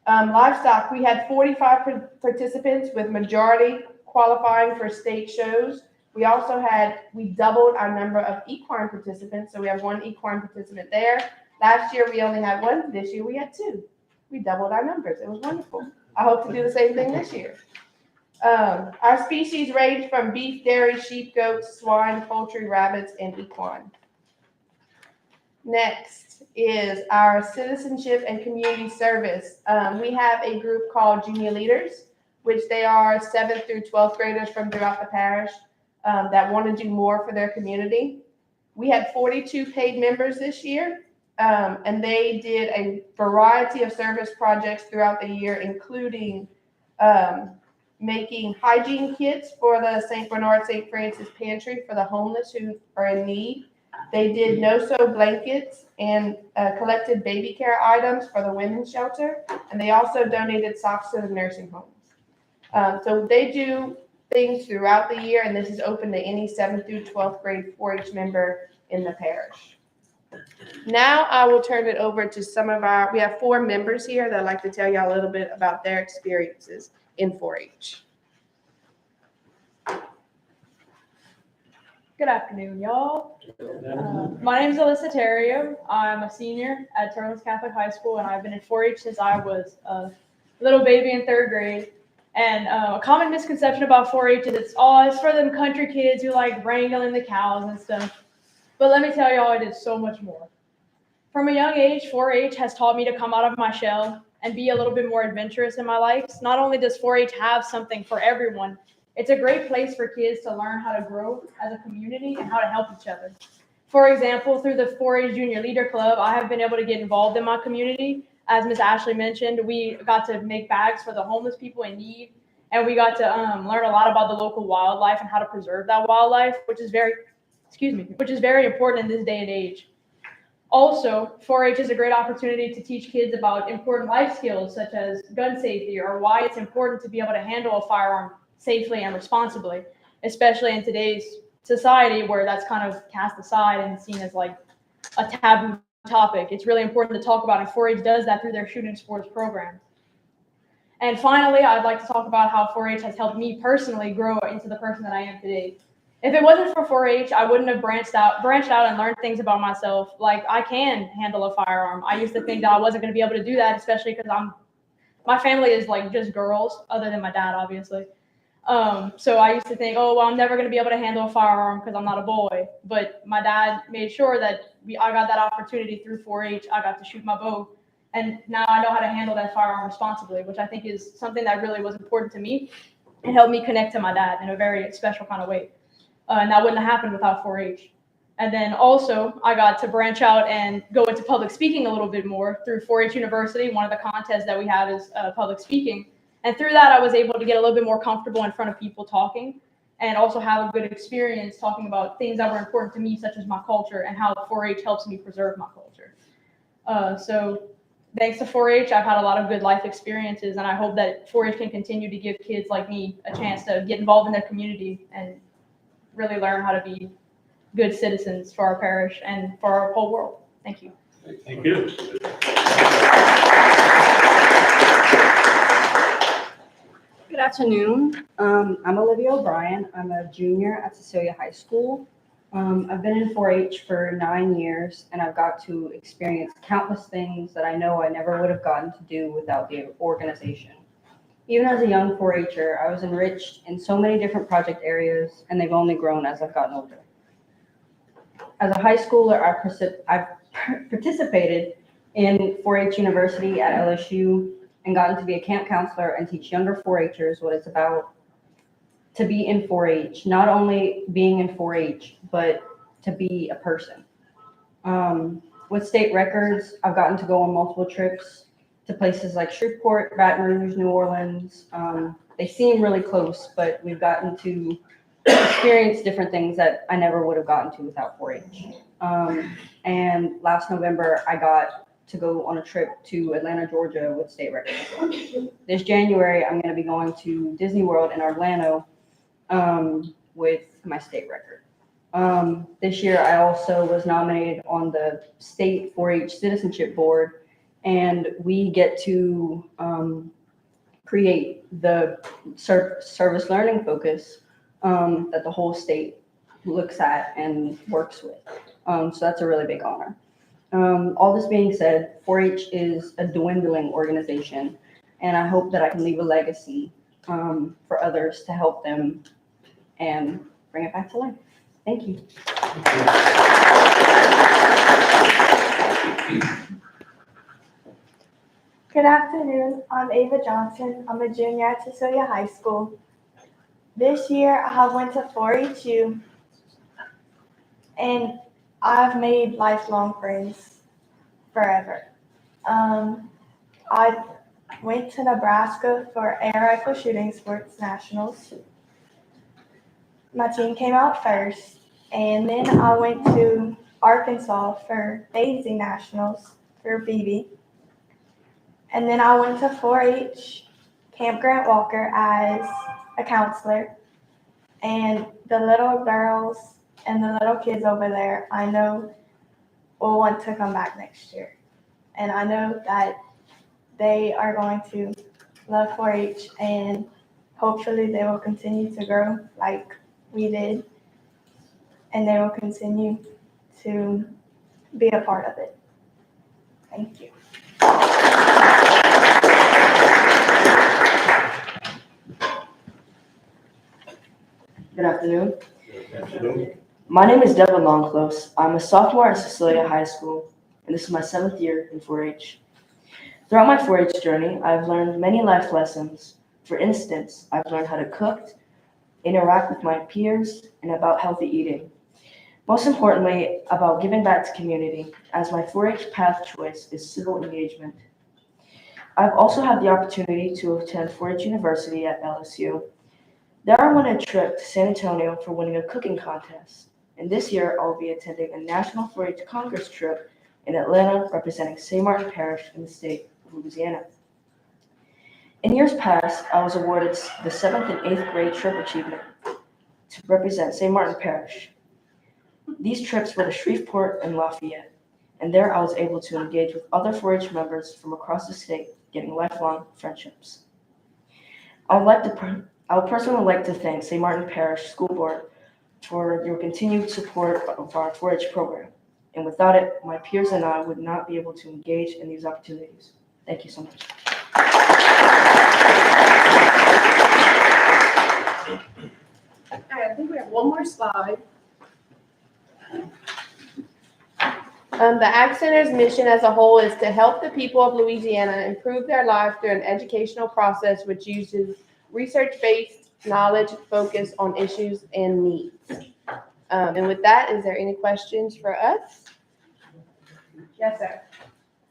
Livestock, we had 45 participants with majority qualifying for state shows. We doubled our number of equine participants, so we have 1 equine participant there. Last year we only had 1, this year we had 2. We doubled our numbers, it was wonderful. I hope to do the same thing this year. Our species range from beef, dairy, sheep, goats, swine, poultry, rabbits, and equine. Next is our citizenship and community service. We have a group called Junior Leaders, which they are 7th through 12th graders from throughout the parish that want to do more for their community. We had 42 paid members this year, and they did a variety of service projects throughout the year, including making hygiene kits for the St. Bernard St. Francis Pantry for the homeless who are in need. They did no-sew blankets and collected baby care items for the women's shelter, and they also donated socks to the nursing homes. So they do things throughout the year, and this is open to any 7th through 12th grade 4-H member in the parish. Now I will turn it over to we have 4 members here that I'd like to tell y'all a little bit about their experiences in 4-H. Good afternoon, y'all. My name is Alyssa Terrio. I'm a senior at Turtles Catholic High School, and I've been in 4-H since I was a little baby in 3rd grade. And a common misconception about 4-H is it's for them country kids who like wrangling the cows and stuff. But let me tell y'all, it is so much more. From a young age, 4-H has taught me to come out of my shell and be a little bit more adventurous in my life. Not only does 4-H have something for everyone, it's a great place for kids to learn how to grow as a community and how to help each other. For example, through the 4-H Junior Leader Club, I have been able to get involved in my community. As Ms. Ashley mentioned, we got to make bags for the homeless people in need, and we got to learn a lot about the local wildlife and how to preserve that wildlife, which is very important in this day and age. Also, 4-H is a great opportunity to teach kids about important life skills such as gun safety or why it's important to be able to handle a firearm safely and responsibly, especially in today's society where that's kind of cast aside and seen as like a taboo topic. It's really important to talk about, and 4-H does that through their shooting sports program. And finally, I'd like to talk about how 4-H has helped me personally grow into the person that I am today. If it wasn't for 4-H, I wouldn't have branched out and learned things about myself. Like, I can handle a firearm. I used to think that I wasn't going to be able to do that, especially because my family is like just girls, other than my dad, obviously. So I used to think, oh, well, I'm never going to be able to handle a firearm because I'm not a boy. But my dad made sure that I got that opportunity through 4-H. I got to shoot my bow. And now I know how to handle that firearm responsibly, which I think is something that really was important to me and helped me connect to my dad in a very special kind of way. And that wouldn't have happened without 4-H. And then also I got to branch out and go into public speaking a little bit more through 4-H University. One of the contests that we have is public speaking. And through that, I was able to get a little bit more comfortable in front of people talking and also have a good experience talking about things that were important to me, such as my culture and how 4-H helps me preserve my culture. So thanks to 4-H, I've had a lot of good life experiences, and I hope that 4-H can continue to give kids like me a chance to get involved in their community and really learn how to be good citizens for our parish and for our whole world. Thank you. Thank you. Good afternoon. I'm Olivia O'Brien. I'm a junior at Cecilia High School. I've been in 4-H for 9 years, and I've got to experience countless things that I know I never would have gotten to do without the organization. Even as a young 4-Her, I was enriched in so many different project areas, and they've only grown as I've gotten older. As a high schooler, I've participated in 4-H University at LSU and gotten to be a camp counselor and teach younger 4-Hers what it's about to be in 4-H, not only being in 4-H, but to be a person. With state records, I've gotten to go on multiple trips to places like Shreveport, Baton Rouge, New Orleans. They seem really close, but we've gotten to experience different things that I never would have gotten to without 4-H. And last November, I got to go on a trip to Atlanta, Georgia with state records. This January, I'm going to be going to Disney World in Orlando with my state record. This year, I also was nominated on the state 4-H citizenship board, and we get to create the service learning focus that the whole state looks at and works with. So that's a really big honor. All this being said, 4-H is a dwindling organization, and I hope that I can leave a legacy for others to help them and bring it back to life. Thank you. Good afternoon. I'm Ava Johnson. I'm a junior at Cecilia High School. This year I have went to 4-H-U and I've made lifelong friends forever. I went to Nebraska for air rifle shooting sports nationals. My team came out first, and then I went to Arkansas for Daisy nationals for BB. And then I went to 4-H Camp Grant Walker as a counselor. And the little girls and the little kids over there, I know will want to come back next year. And I know that they are going to love 4-H and hopefully they will continue to grow like we did. And they will continue to be a part of it. Thank you. Good afternoon. My name is Devin Longclose. I'm a sophomore at Cecilia High School, and this is my 7th year in 4-H. Throughout my 4-H journey, I've learned many life lessons. For instance, I've learned how to cook, interact with my peers, and about healthy eating. Most importantly, about giving back to community, as my 4-H path choice is civil engagement. I've also had the opportunity to attend 4-H University at LSU. There I won a trip to San Antonio for winning a cooking contest, and this year I'll be attending a National 4-H Congress trip in Atlanta representing St. Martin Parish in the state of Louisiana. In years past, I was awarded the 7th and 8th grade trip achievement to represent St. Martin Parish. These trips were to Shreveport and Lafayette, and there I was able to engage with other 4-H members from across the state, getting lifelong friendships. I would personally like to thank St. Martin Parish School Board for your continued support of our 4-H program. And without it, my peers and I would not be able to engage in these opportunities. Thank you so much. All right, I think we have one more slide. The Ag Center's mission as a whole is to help the people of Louisiana improve their lives through an educational process which uses research-based knowledge focused on issues and needs. And with that, is there any questions for us? Yes, sir.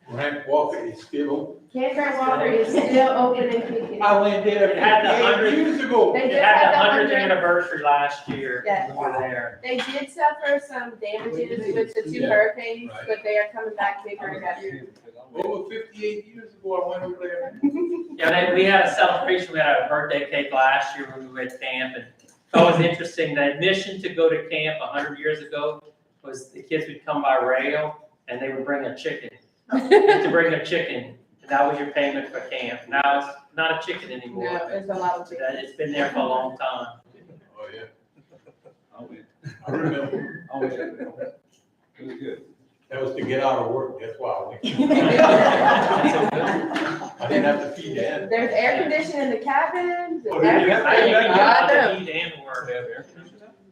Grant Walker is still open. Camp Grant Walker is still open and kicking. I went there It had the 58 years ago. They It just had the had 100th 100th. anniversary last year. Yes. We were there. They did suffer some damages with the 2 hurricanes, but they are coming back bigger and better. Over 58 years ago, I went over there. Yeah, we had a celebration. We had a birthday cake last year when we were at camp, and it's always interesting. The admission to go to camp 100 years ago was the kids would come by rail and they would bring a chicken. To bring a chicken, and that was your payment for camp. Now it's not a chicken anymore. No, there's a lot of chicken. It's been there for a long time. Oh, yeah. I remember. It was good. That was to get out of work, that's why I went. I didn't have to feed the animals. There's air conditioning in the cabins. Oh, and you got everything. that? I Got know. to eat and work.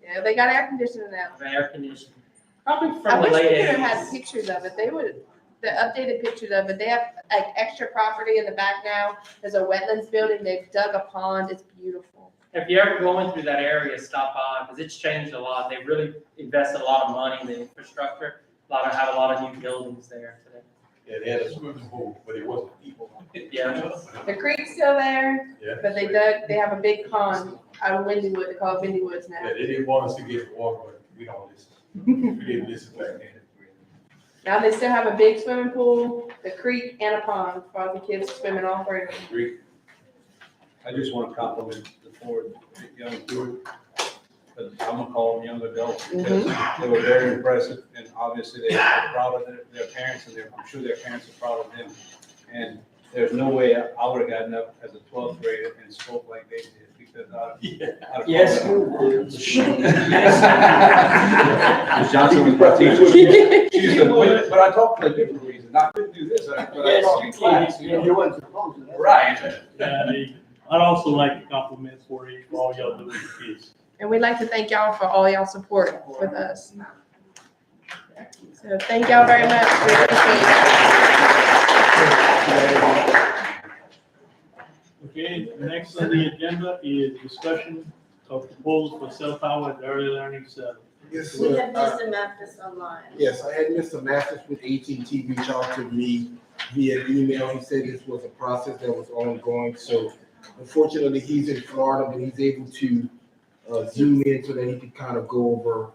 Yeah, they got air conditioning now. Air conditioning. Probably I from the wish we late could have had 80s. pictures of it. They would, the updated pictures of it. They have like extra property in the back now. There's a wetlands building. They've dug a pond. It's beautiful. If you're ever going through that area, stop by, because it's changed a lot. They really invested a lot of money in the infrastructure. Have a lot of new buildings there today. Yeah, they had a swimming pool, but it wasn't people. Yeah. The creek's still there, Yeah. but they have a big pond out of Windy Wood. They call it Windy Woods now. Yeah, they didn't want us to get the water, but we don't listen. We didn't listen back then. Now they still have a big swimming pool, the creek, and a pond for all the kids swimming all three. Great. I just want to compliment the 4 young group, but I'm gonna call them young adults, because they were very impressive, and obviously they are proud of their parents, and I'm sure their parents are proud of them. And there's no way I would have gotten up as a 12th grader and spoke like they did, because I'd Yes, Ms. Johnson was my teacher. She used to, but I talked for a different reason. I couldn't do this, but I Yes, talked you in class. can. You know? You weren't supposed to. Right. I'd also like to compliment 4-H for all y'all doing for kids. And we'd like to thank y'all for all y'all support with us. So thank y'all very much. We appreciate Okay, next on the agenda is discussion of proposal for cell tower at the early learning center. Yes, We sir. have Mr. Mathis online. Yes, I had Mr. Masters with AT&T reach out to me via email. He said this was a process that was ongoing, so unfortunately, he's in Florida, but he's able to zoom in so that he can kind of go over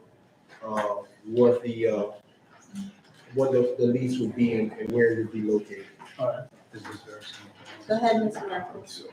what the lease would be and where it would be located. All right. Go ahead, Mr. Mathis.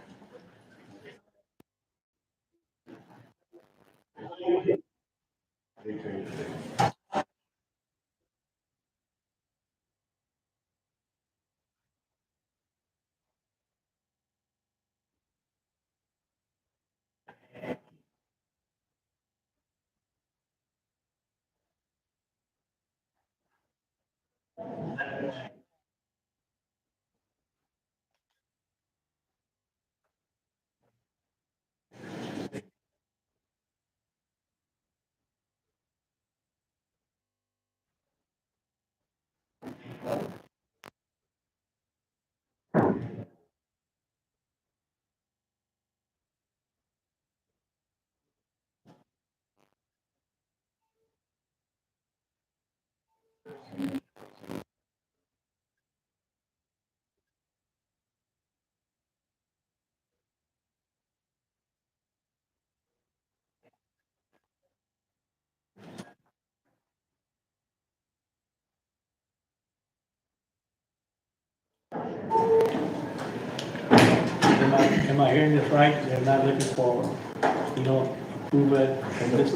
Am I hearing this right? They're not looking for, approve it and this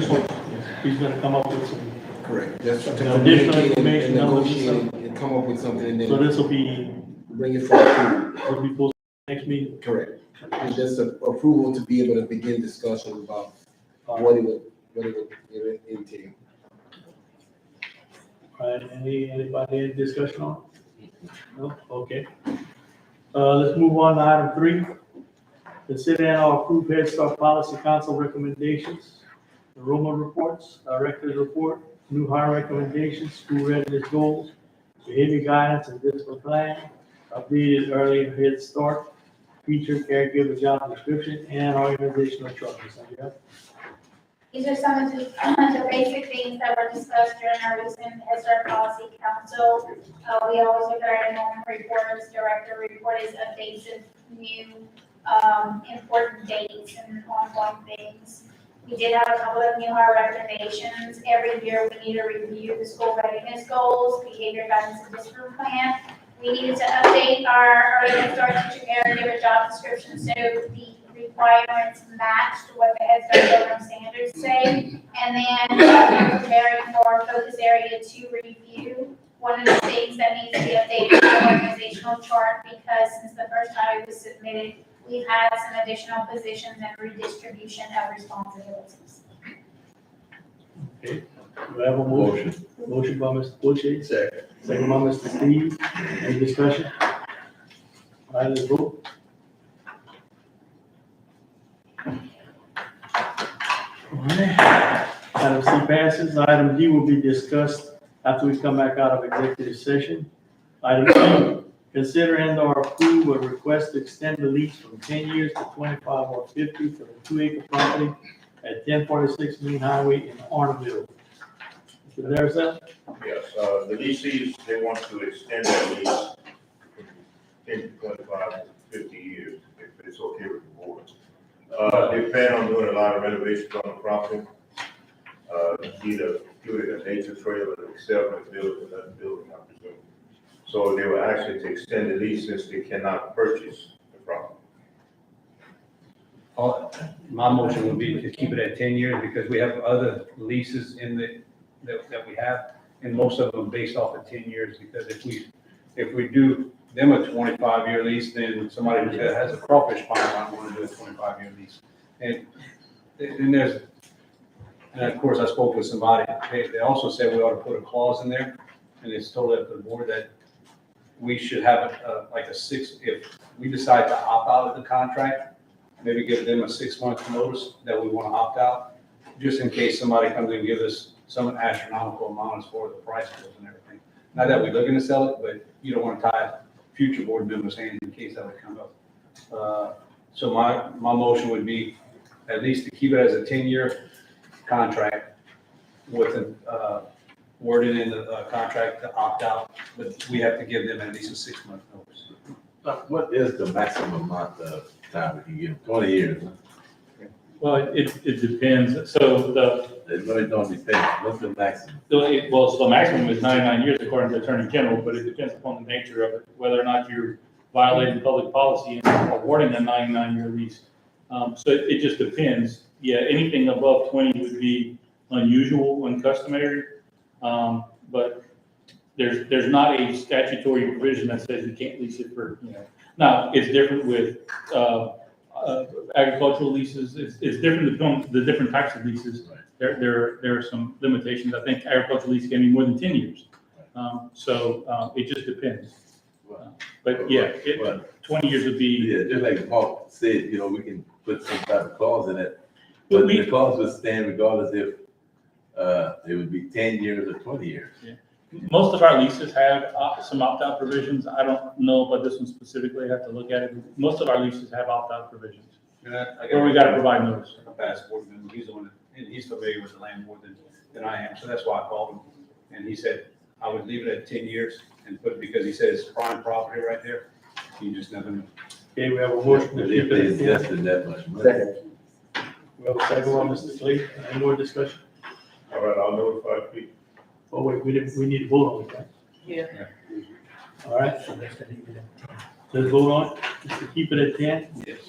one. He's gonna come up with some. Correct. Just to Additional communicate and information on this negotiate and come up with something and So then this will be, bring it for approval. will be posted next meeting. Correct. And just approval to be able to begin discussion about what it would entail. All right, anybody any discussion on it? No, okay. Let's move on to item 3. Consider and or approve Head Start Policy Council recommendations, enrollment reports, director's report, new hire recommendations, school readiness goals, behavior guidance and discipline plan, updated early Head Start, feature caregiver job description, and organizational charts. These are some of the basic things that were discussed during our recent Head Start Policy Council. We always look at our enrollment reports, director report is updates of new important dates and ongoing things. We did have a couple of new hire recommendations. Every year we need to review the school readiness goals, behavior guidance and discipline plan. We needed to update our early Head Start teacher caregiver job description so the requirements matched what the Head Start program standards say. And then we're preparing for focus area 2 review. One of the things that needs to be updated is the organizational chart because since the first time it was submitted, we've had some additional positions and redistribution of responsibilities. Okay, do I have a motion? Motion by Mr. Butchie. Second by Mr. Steve. Any discussion? All right, let's vote. All right. Item C passes. Item D will be discussed after we come back out of executive session. Item E, consider and or approve a request to extend the lease from 10 years to 25 or 50 for the 2-acre property at 1046 Main Highway in Arneville. Mr. Darrell? Yes, the leases, they want to extend that lease from 10 to 25 to 50 years, if it's okay with the board. They plan on doing a lot of renovations on the property. Either doing a nature trail or themselves and building another building, I presume. So they were actually to extend the lease since they cannot purchase the property. My motion would be to keep it at 10 years because we have other leases that we have, and most of them based off of 10 years, because if we do them a 25-year lease, then somebody that has a crawfish farm might want to do a 25-year lease. And then and of course, I spoke with somebody, they also said we ought to put a clause in there, and it's told up to the board that we should have like a 6, if we decide to opt out of the contract, maybe give them a 6-month notice that we want to opt out, just in case somebody comes in and gives us some astronomical amounts for the price bills and everything. Not that we're looking to sell it, but you don't want to tie future board members' hands in case that would come up. So my motion would be at least to keep it as a 10-year contract with a wording in the contract to opt out, but we have to give them at least a 6-month notice. What is the maximum amount of time we can give them? 20 years? Well, it depends. So It really don't depend. What's the maximum? so the maximum is 99 years according to the Attorney General, but it depends upon the nature of it, whether or not you're violating public policy and awarding a 99-year lease. So it just depends. Yeah, anything above 20 would be unusual and customary. But there's not a statutory provision that says you can't lease it for, Now, it's different with, agricultural leases. It's different between the different types of leases. There are some limitations. I think agricultural lease can be more than 10 years. So it just depends. But yeah, 20 years would be. Yeah, just like Mark said, we can put some type of clause in it. But the clause would stand regardless if it would be 10 years or 20 years. Yeah. Most of our leases have some opt-out provisions. I don't know about this one specifically. I have to look at it. Most of our leases have opt-out provisions. Or we got to provide notice. A passport, and he's the one, and he's familiar with the land more than I am, so that's why I called him. And he said, I would leave it at 10 years and put, because he says prime property right there. You just never know. Okay, we have a motion. If they invested that much money. We have a second one, Mr. Clay. Any more discussion? All right, I'll notify people. Oh, wait, we need to vote on it, right? Yeah. All right. Let's vote on it, just to keep it at 10. Yes.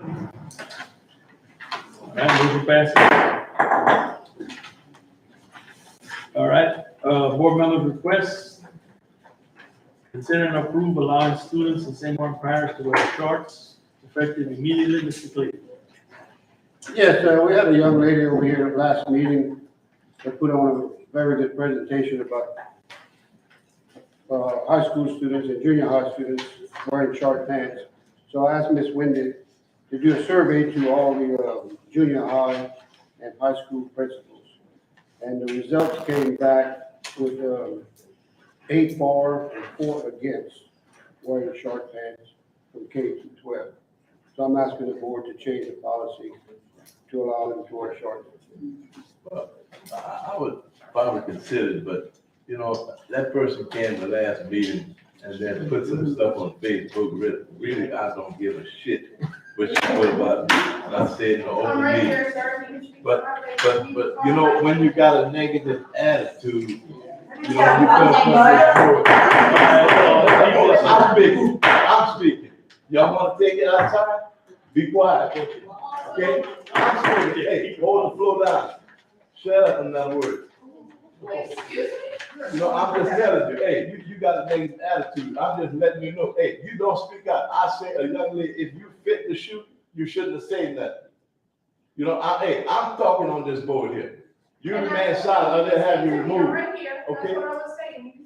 All right, motion passes. All right, board members' requests. Consider and approve allowing students in St. Martin Parish to wear shorts effective immediately, Mr. Clayton. Yes, we had a young lady over here at the last meeting that put on a very good presentation about high school students and junior high students wearing short pants. So I asked Ms. Wendy to do a survey to all the junior high and high school principals. And the results came back with 8 for and 4 against wearing short pants from K to 12. So I'm asking the board to change the policy to allow them to wear shorts. I would probably consider it, but that person came to the last meeting and then put some stuff on Facebook. Really, I don't give a shit what you put about me. And I said in the open meeting. But when you got a negative attitude, you come from I'm speaking. Y'all want to take it outside? Be quiet. Okay? I'm speaking. Hey, hold the floor down. Shut up, in other words. I'm just telling you, hey, you got a negative attitude. I'm just letting you know, hey, you don't speak out. I say, a young lady, if you fit the shoot, you shouldn't have said nothing. I'm talking on this board here. You remain silent, I'll have you removed. Okay?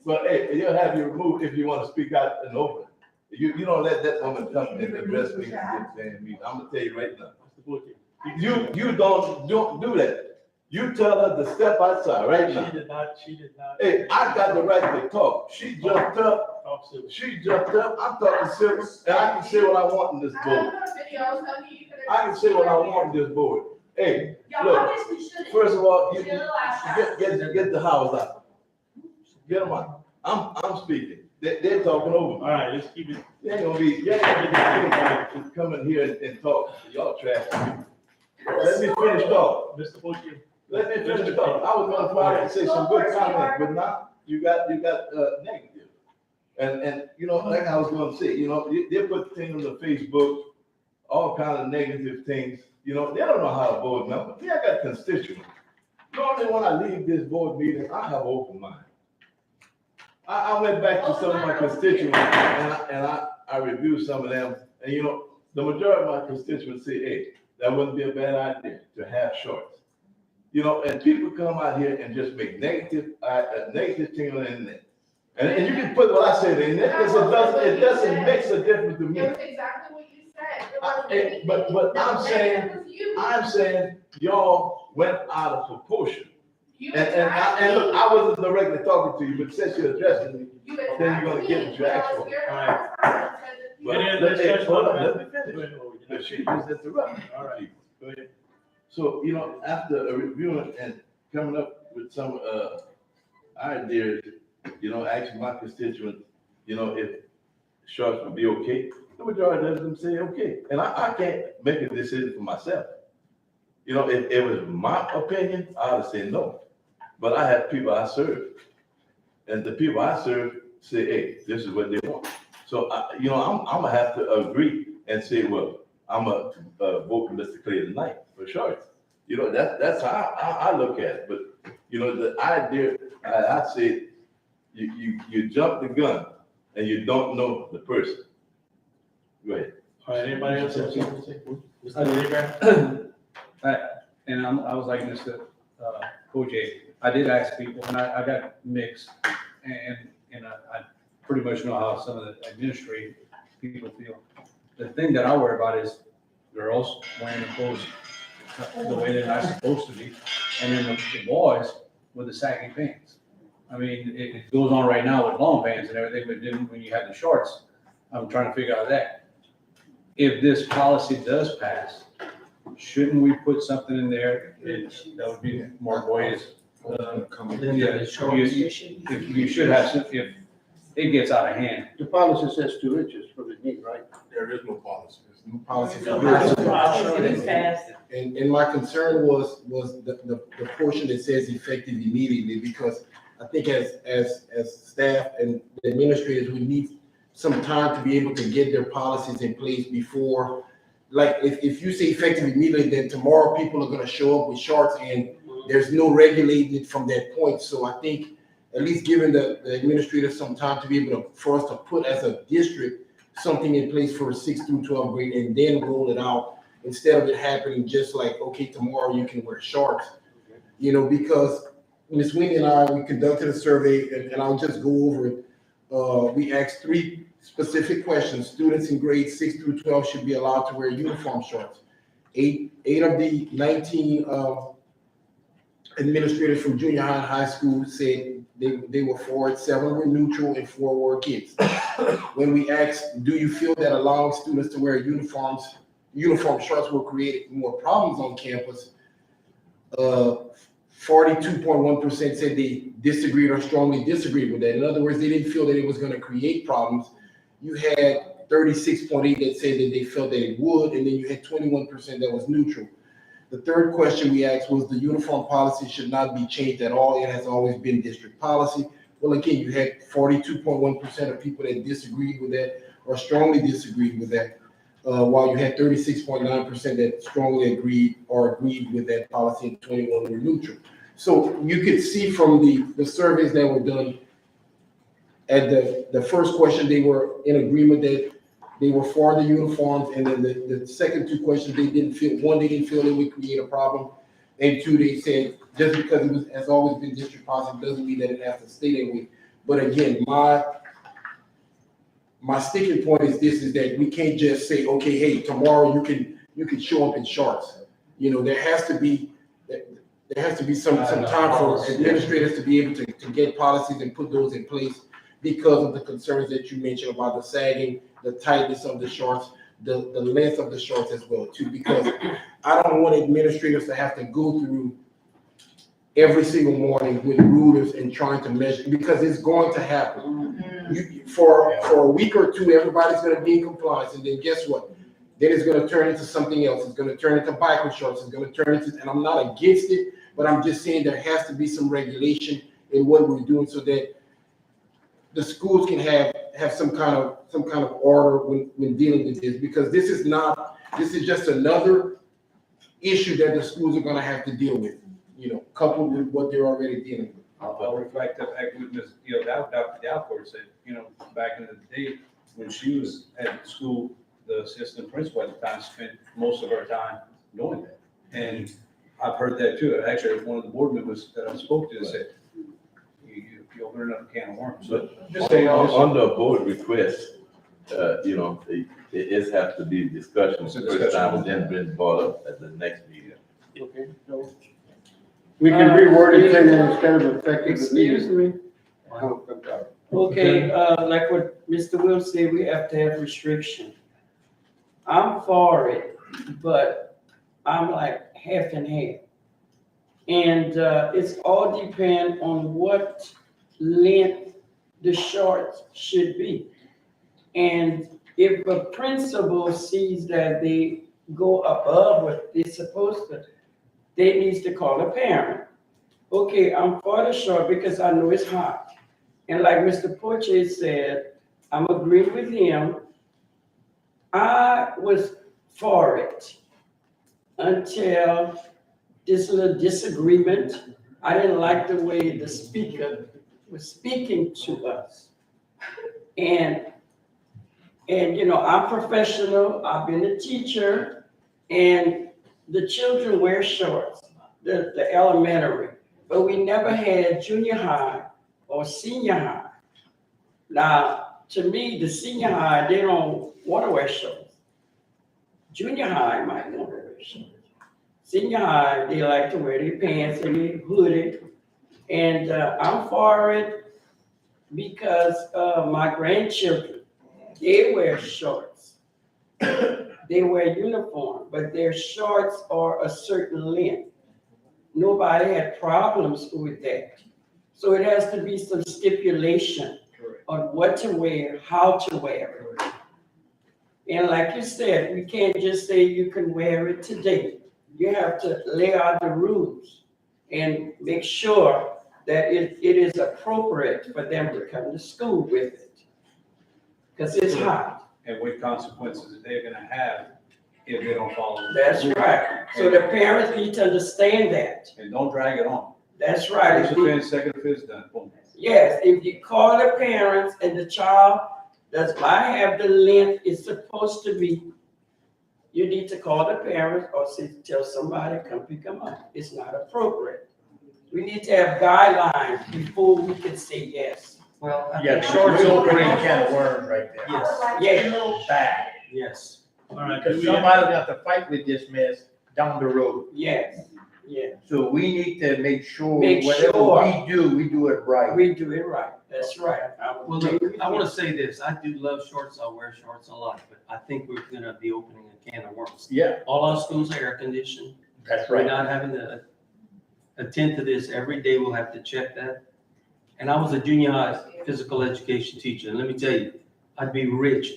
But hey, you'll have you removed if you want to speak out and open. You don't let that woman come and address me. I'm gonna tell you right now. You don't do that. You tell her to step outside right now. She did not. Hey, I got the right to talk. She jumped up. I'm talking civil, and I can say what I want in this board. I can say what I want in this board. Hey, look, first of all, get the house out. Get them out. I'm speaking. They're talking over me. All right, let's keep it. They ain't gonna be, to come in here and talk. Y'all trash. Let me finish talk. Mr. Bochy. Let me finish talk. I was gonna try to say some good comments, but now you got negative. And like I was gonna say, they put things on the Facebook, all kind of negative things. They don't know how to vote member. Yeah, I got constituents. Normally when I leave this board meeting, I have an open mind. I went back to some of my constituents and I reviewed some of them. And the majority of my constituents say, hey, that wouldn't be a bad idea to have shorts. And people come out here and just make negative things on the internet. And you can put what I said in there because it doesn't make a difference to me. That's exactly what you said. But I'm saying y'all went out of proportion. And look, I wasn't directly talking to you, but since you're addressing me, then you're gonna get what you asked for. But Any other discussion? let me finish. But she just interrupted. All right, go ahead. So, after reviewing and coming up with some, ideas, asking my constituents, if shorts would be okay, the majority of them say okay. And I can't make a decision for myself. If it was my opinion, I would say no. But I have people I serve. And the people I serve say, hey, this is what they want. So, I'm gonna have to agree and say, well, I'm a vote for Mr. Clay tonight, for sure. That's how I look at it. But, the idea, I say, you jump the gun and you don't know the person. Go ahead. All right, anybody else have something to say? Mr. And I was like Mr. OJ, I did ask people, and I got mixed, and I pretty much know how some of the administrative people feel. The thing that I worry about is girls wearing the clothes the way they're not supposed to be, and then the boys with the saggy pants. I mean, it goes on right now with long pants and everything, but then when you have the shorts, I'm trying to figure out that. If this policy does pass, shouldn't we put something in there that would be more boys? You should have, if it gets out of hand. The policy says 2 inches from the knee, right? There is no policy. There's no policy. And my concern was the portion that says effective immediately, because I think as staff and administrators, we need some time to be able to get their policies in place before, like, if you say effective immediately, then tomorrow people are gonna show up with shorts and there's no regulating it from that point. So I think at least giving the administrators some time to be able to, for us to put as a district, something in place for 6 through 12 grade and then roll it out, instead of it happening just like, okay, tomorrow you can wear shorts. Because Ms. Winnie and I, we conducted a survey, and I'll just go over it. We asked 3 specific questions. Students in grades 6 through 12 should be allowed to wear uniform shorts. Eight of the 19 administrators from junior high and high school said they were for it. 7 were neutral and 4 were against. When we asked, do you feel that allowing students to wear uniform shorts will create more problems on campus? 42.1% said they disagreed or strongly disagreed with that. In other words, they didn't feel that it was going to create problems. You had 36.8 that said that they felt that it would, and then you had 21% that was neutral. The third question we asked was the uniform policy should not be changed at all. It has always been district policy. Well, again, you had 42.1% of people that disagreed with that or strongly disagreed with that, while you had 36.9% that strongly agreed or agreed with that policy, and 21 were neutral. So you could see from the surveys that were done, at the first question, they were in agreement that they were for the uniforms, and then the second 2 questions, they didn't feel it would create a problem, and 2, they said just because it has always been district policy doesn't mean that it has to stay that way. But again, my sticking point is that we can't just say, okay, hey, tomorrow you can show up in shorts. There has to be some time for administrators to be able to get policies and put those in place, because of the concerns that you mentioned about the sagging, the tightness of the shorts, the length of the shorts as well too, because I don't want administrators to have to go through every single morning with rulers and trying to measure, because it's going to happen. For a week or 2, everybody's going to be in compliance, and then guess what? Then it's going to turn into something else. It's going to turn into biker shorts. It's going to turn into, and I'm not against it, but I'm just saying there has to be some regulation in what we're doing so that the schools can have some kind of order when dealing with this, because this is just another issue that the schools are going to have to deal with, coupled with what they're already dealing with. I'll reflect the fact with Ms. Dr. Dalcourt said, back in the day when she was at school, the assistant principal at the time spent most of her time doing that. And I've heard that too. Actually, one of the board members that I spoke to said, you open up a can of worms. But just saying, on the board request, you know, it's have to be discussion It's a first discussion. time and then been brought up at the next meeting. Okay, so we can reword it saying that instead of effective Excuse immediately. me. Okay, like what Mr. Will said, we have to have restriction. I'm for it, but I'm like half and half. And, it's all depend on what length the shorts should be. And if a principal sees that they go above what they're supposed to, they needs to call a parent. Okay, I'm for the short because I know it's hot. And like Mr. Porche said, I'm agreeing with him. I was for it until this little disagreement. I didn't like the way the speaker was speaking to us. And you know, I'm professional, I've been a teacher, and the children wear shorts, the elementary, but we never had junior high or senior high. Now, to me, the senior high, they don't want to wear shorts. Junior high might want to wear shorts. Senior high, they like to wear their pants and their hoodie. And I'm for it because my grandchildren, they wear shorts. They wear uniform, but their shorts are a certain length. Nobody had problems with that. So it has to be some stipulation on what to wear, how to wear it. And like you said, we can't just say you can wear it today. You have to lay out the rules and make sure that it is appropriate for them to come to school with it. Because it's hot. And what consequences they're gonna have if they don't follow. That's right. So the parents need to understand that. And don't drag it on. That's right. First offense, second offense, done, boom. Yes, if you call the parents and the child does not have the length it's supposed to be, you need to call the parents or tell somebody, come pick them up. It's not appropriate. We need to have guidelines before we can say yes. Well, Yeah, shorts opening a can of worms right there. Yes. Yeah. Bad. Yes. All right. Because somebody's got to fight with this mess down the road. Yes, yes. So we need to make sure Make whatever sure. we do it right. We do it right. That's right. Well, look, I want to say this. I do love shorts. I wear shorts a lot, but I think we're going to be opening a can of worms. Yeah. All our schools are air conditioned. That's We're right. not having to attend to this every day. We'll have to check that. And I was a junior high physical education teacher. And let me tell you, I'd be rich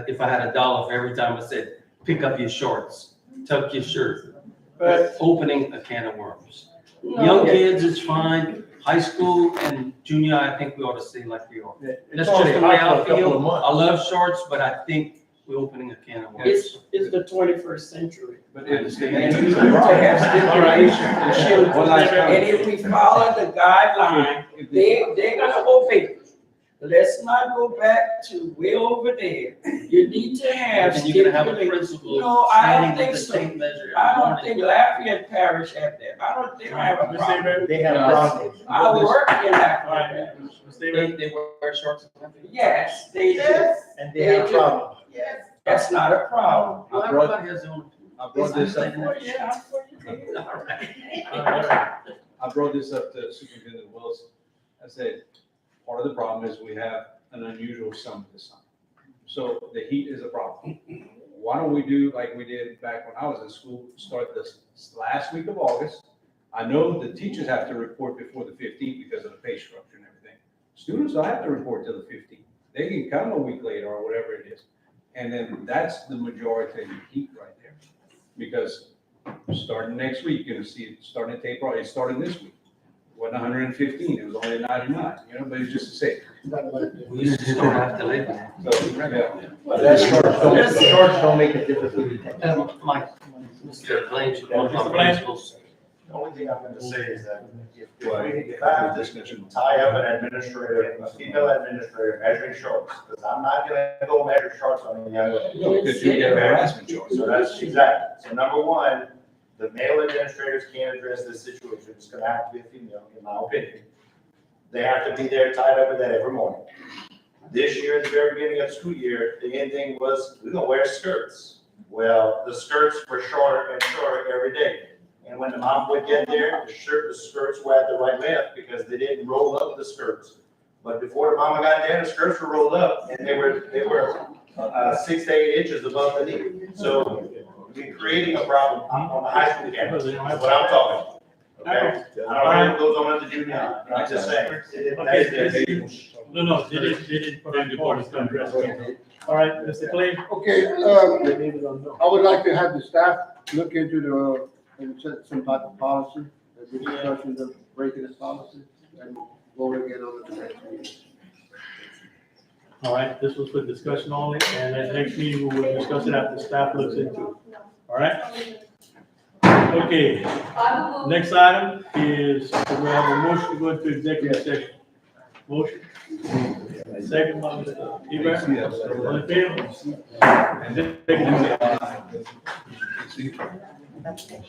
if I had $1 for every time I said, pick up your shorts, tuck your shirt. But opening a can of worms. Young kids, it's fine. High school and junior, I think we ought to stay like we are. That's just the way I feel. I love shorts, but I think we're opening a can of worms. It's the 21st century. But And we need to have stipulation for children. And if we follow the guideline, they're gonna obey. Let's not go back to way over there. You need to have And you're gonna have a stipulation. principal No, I don't standing think with the so. tape measure. I don't think Lafayette Parish have that. I don't think I have a problem. They have problems. I work in Lafayette Parish. They wear shorts. Yes, they do. And they have do. problems. Yes, that's not a problem. I brought this up. Yeah, All right. I brought this up to Superintendent Wilson. I said, part of the problem is we have an unusual summer this summer. So the heat is a problem. Why don't we do like we did back when I was in school, start this last week of August? I know the teachers have to report before the 15th because of the pay structure and everything. Students don't have to report till the 15th. They can come a week later or whatever it is. And then that's the majority of the heat right there. Because starting next week, you're gonna see it starting at April, it's starting this week. It wasn't 115, it was only 99, but it's just to say. We just don't have to live. So, yeah. But that's shorts don't make a difference. Mike, Mr. Blanche, one of Mr. my Blanche? principals. The only thing I'm gonna say is that Well, if I have to tie up an administrator, a female administrator measuring shorts, because I'm not gonna go measure shorts on a young lady. No, because you get a harassment charge. So that's exactly, so number one, the male administrators can't address this situation, it's gonna have to be a female, in my opinion. They have to be there tied up with that every morning. This year, at the very beginning of the school year, the end thing was, we're gonna wear skirts. Well, the skirts were shorter and shorter every day. And when the mom would get there, the skirts were at the right length because they didn't roll up the skirts. But before the mama got there, the skirts were rolled up and they were 6 to 8 inches above the knee. So we're creating a problem on the high school campus, is what I'm talking. Okay? I don't know what goes on at the junior high, I'm just saying. That is No, they didn't put on the board to address it. All right, Mr. Clay? Okay, I would like to have the staff look into and set some type of policy, the discussion of breaking this policy, and vote again on the next meeting. All right, this was for discussion only, and at next meeting, we will discuss it after staff looks into it. All right? Okay, next item is, we have a motion to go into executive session. Motion? Second by Mr. Hebert, all in favor? And then, executive session.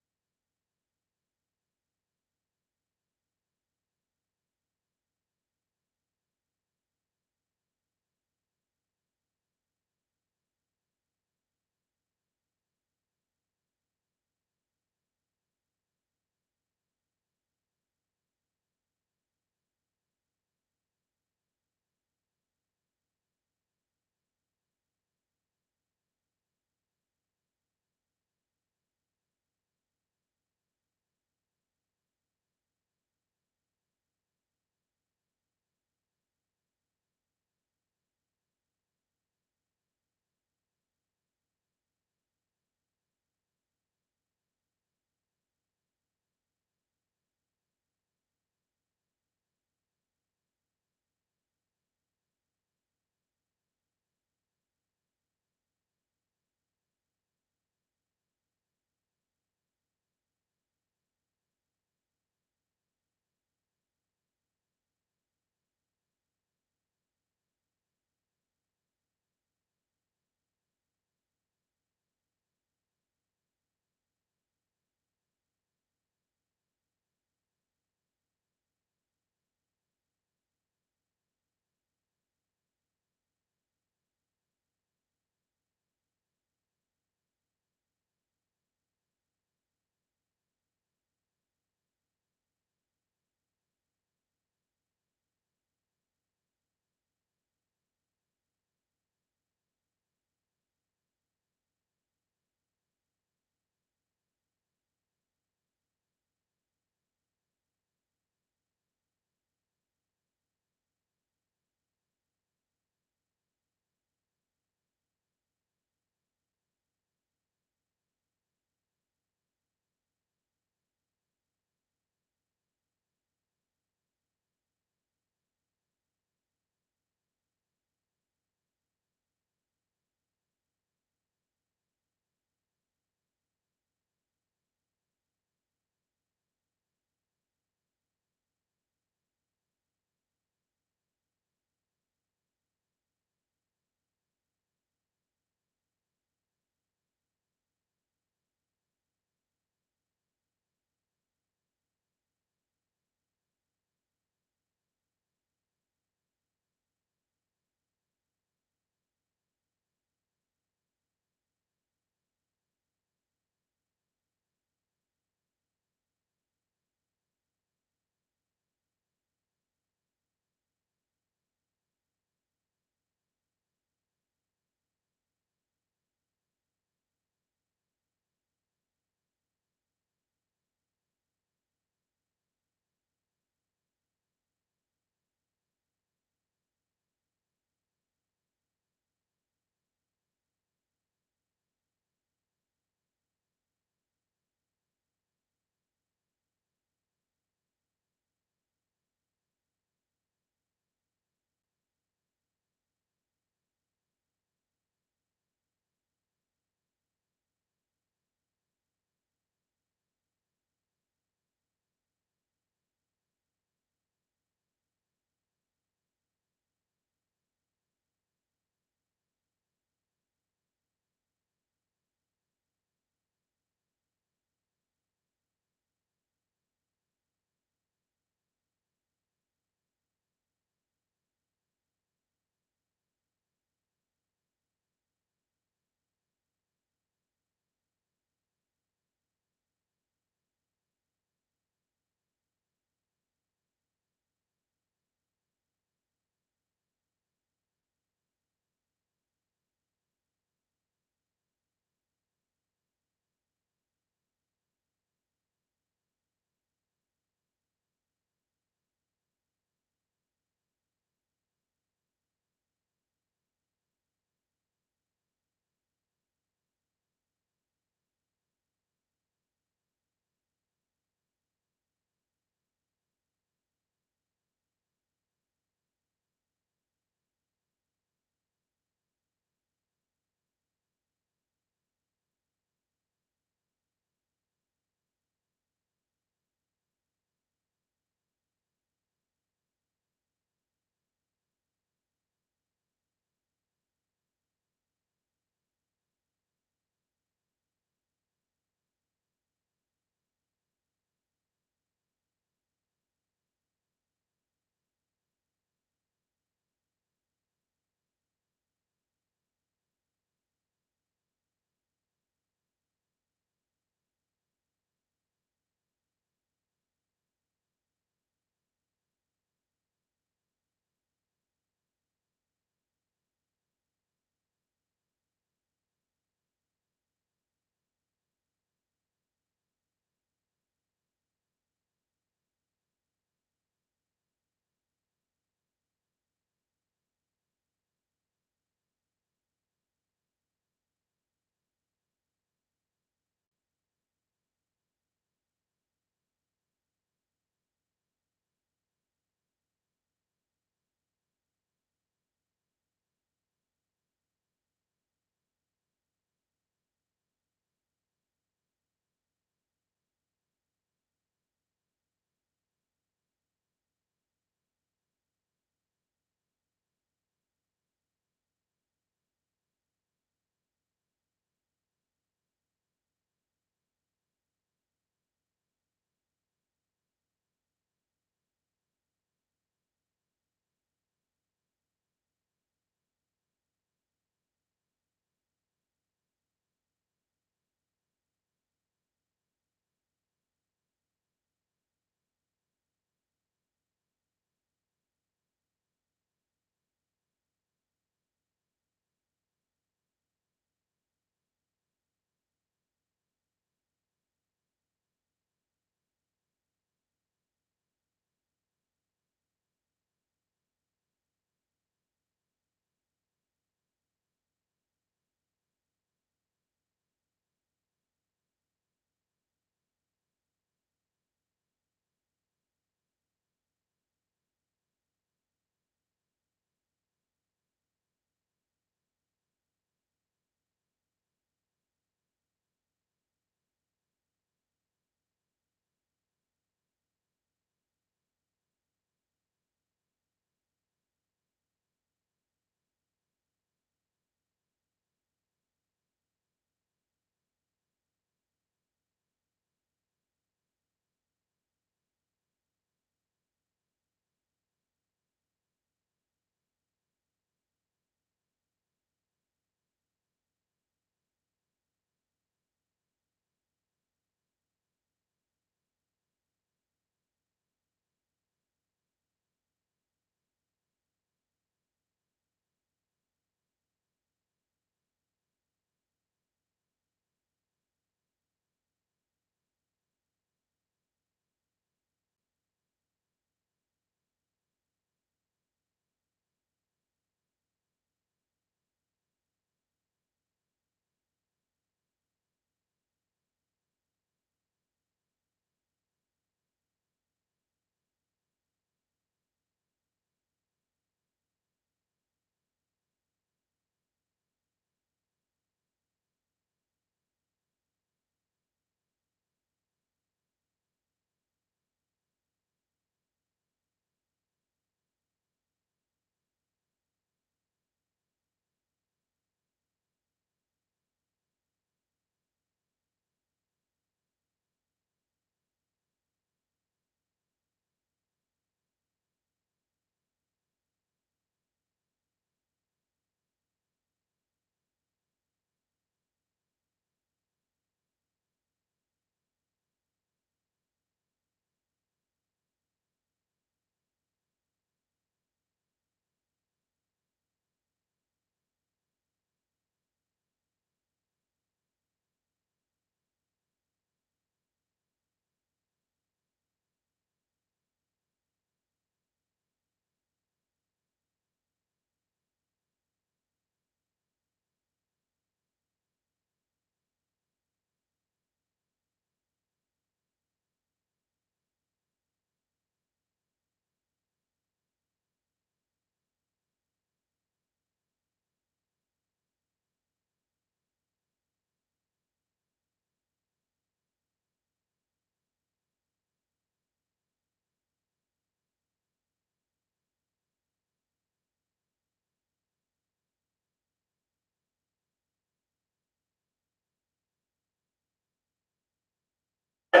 We're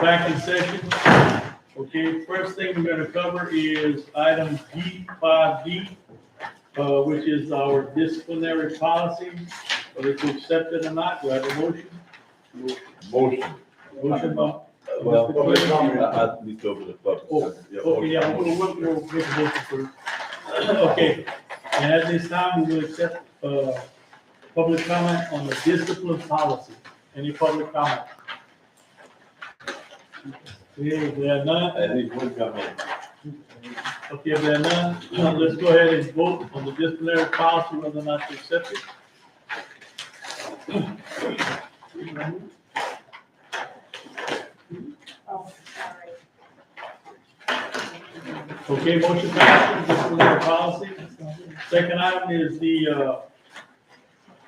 back in session. Okay, first thing we're gonna cover is item G5D, which is our disciplinary policy, whether to accept it or not. Do I have a motion? Motion. Motion by. Well, Mr. Clinton. I need to open the public. Okay, yeah, we'll make a motion first. Okay, and at this time, we will accept, public comment on the discipline policy. Any public comment? Okay, if there are none. At least one comment. Okay, if there are none, let's go ahead and vote on the disciplinary policy, whether or not to accept it. Okay, motion passes, disciplinary policy. Second item is the,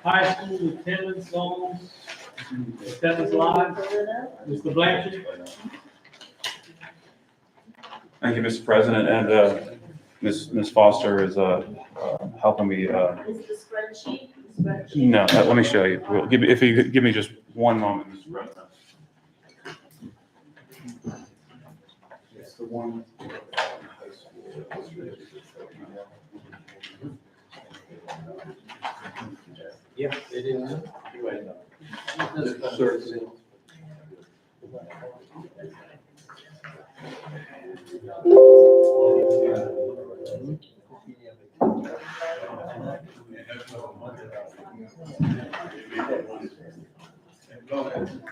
high school attendance zones, attendance lines. Mr. Blanchard? Thank you, Mr. President, and Ms. Foster is helping me. Is the spreadsheet? No, let me show you. If you could give me just one moment, Mr. President. It's the one. Yeah, it is.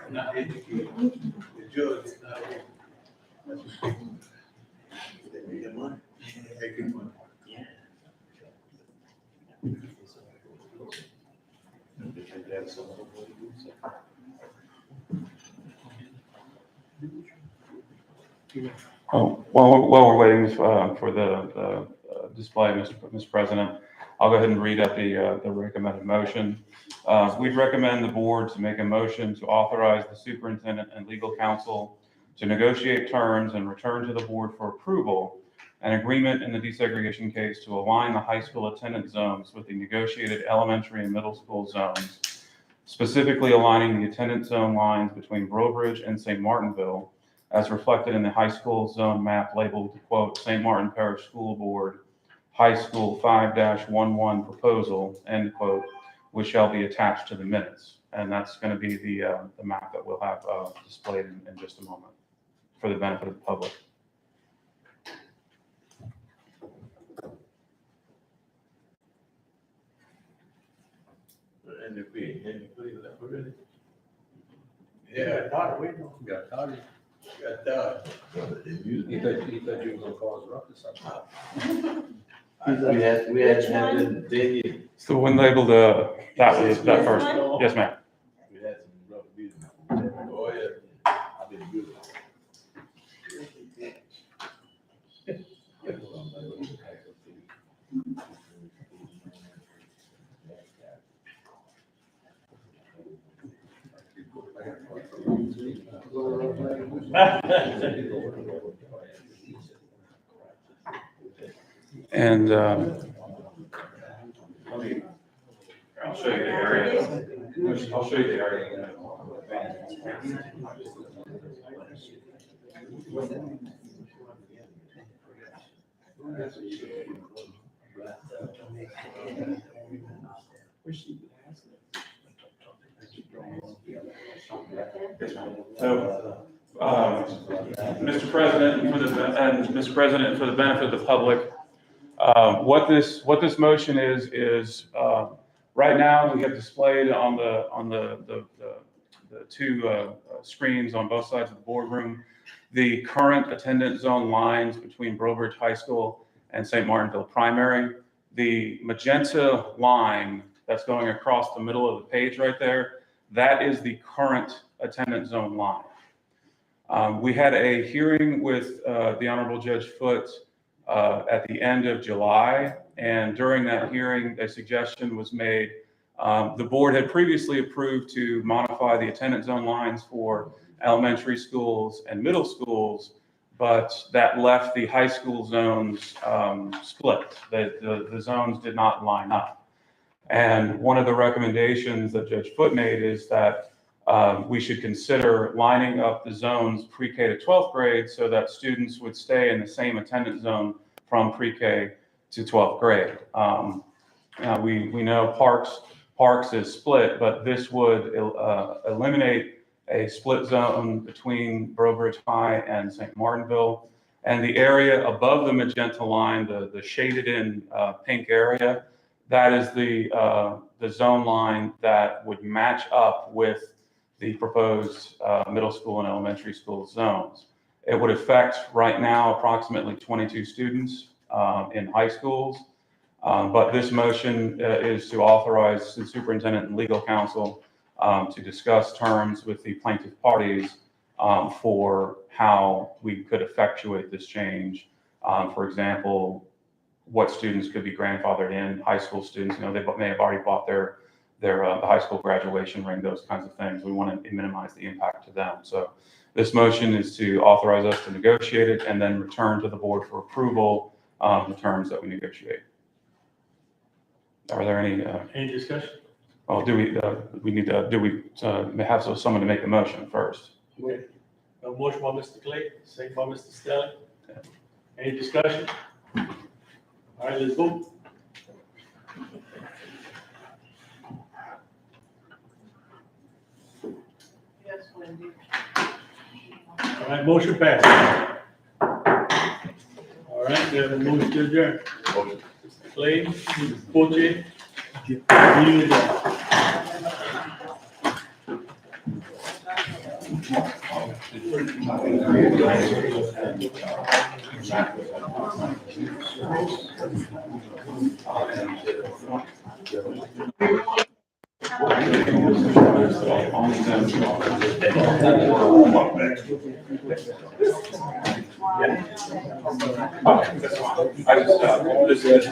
Not educated, the judge is not. They make the money. They get money. Oh, while we're waiting for the display, Mr. President, I'll go ahead and read out the recommended motion. We'd recommend the board to make a motion to authorize the superintendent and legal counsel to negotiate terms and return to the board for approval an agreement in the desegregation case to align the high school attendance zones with the negotiated elementary and middle school zones, specifically aligning the attendance zone lines between Brobridge and St. Martinville as reflected in the high school zone map labeled, quote, St. Martin Parish School Board High School 5-11 proposal, end quote, which shall be attached to the minutes. And that's going to be the map that we'll have displayed in just a moment for the benefit of the public. Yeah. Got it, Got tired. You thought you were gonna cause a ruckus somehow. We had them dead. It's the one labeled, that first. Yes, ma'am. We had some rough business. Oh, yeah. I've been good. And I'll show you the area. I'll show you the area. So, Mr. President, for the benefit of the public, what this motion is right now we have displayed on the two screens on both sides of the boardroom the current attendance zone lines between Brobridge High School and St. Martinville Primary. The magenta line that's going across the middle of the page right there, that is the current attendance zone line. We had a hearing with the Honorable Judge Foote at the end of July, and during that hearing, a suggestion was made. The board had previously approved to modify the attendance zone lines for elementary schools and middle schools, but that left the high school zones split. The zones did not line up. And one of the recommendations that Judge Foote made is that we should consider lining up the zones pre-K to 12th grade so that students would stay in the same attendance zone from pre-K to 12th grade. We know Parks is split, but this would eliminate a split zone between Brobridge High and St. Martinville. And the area above the magenta line, the shaded in pink area, that is the zone line that would match up with the proposed middle school and elementary school zones. It would affect right now approximately 22 students in high schools. But this motion is to authorize the superintendent and legal counsel to discuss terms with the plaintiff parties for how we could effectuate this change. For example, what students could be grandfathered in, high school students, they may have already bought their high school graduation ring, those kinds of things. We want to minimize the impact to them. So this motion is to authorize us to negotiate it and then return to the board for approval the terms that we negotiate. Are there any discussion? Well, do we have someone to make a motion first? Wait. A motion by Mr. Clay, second by Mr. Stelling. Any discussion? All right, let's vote. Yes, Wendy. All right, motion passed. All right, we have a motion to adjourn. Mr. Clay, Mr. Poche, meeting adjourned. I just,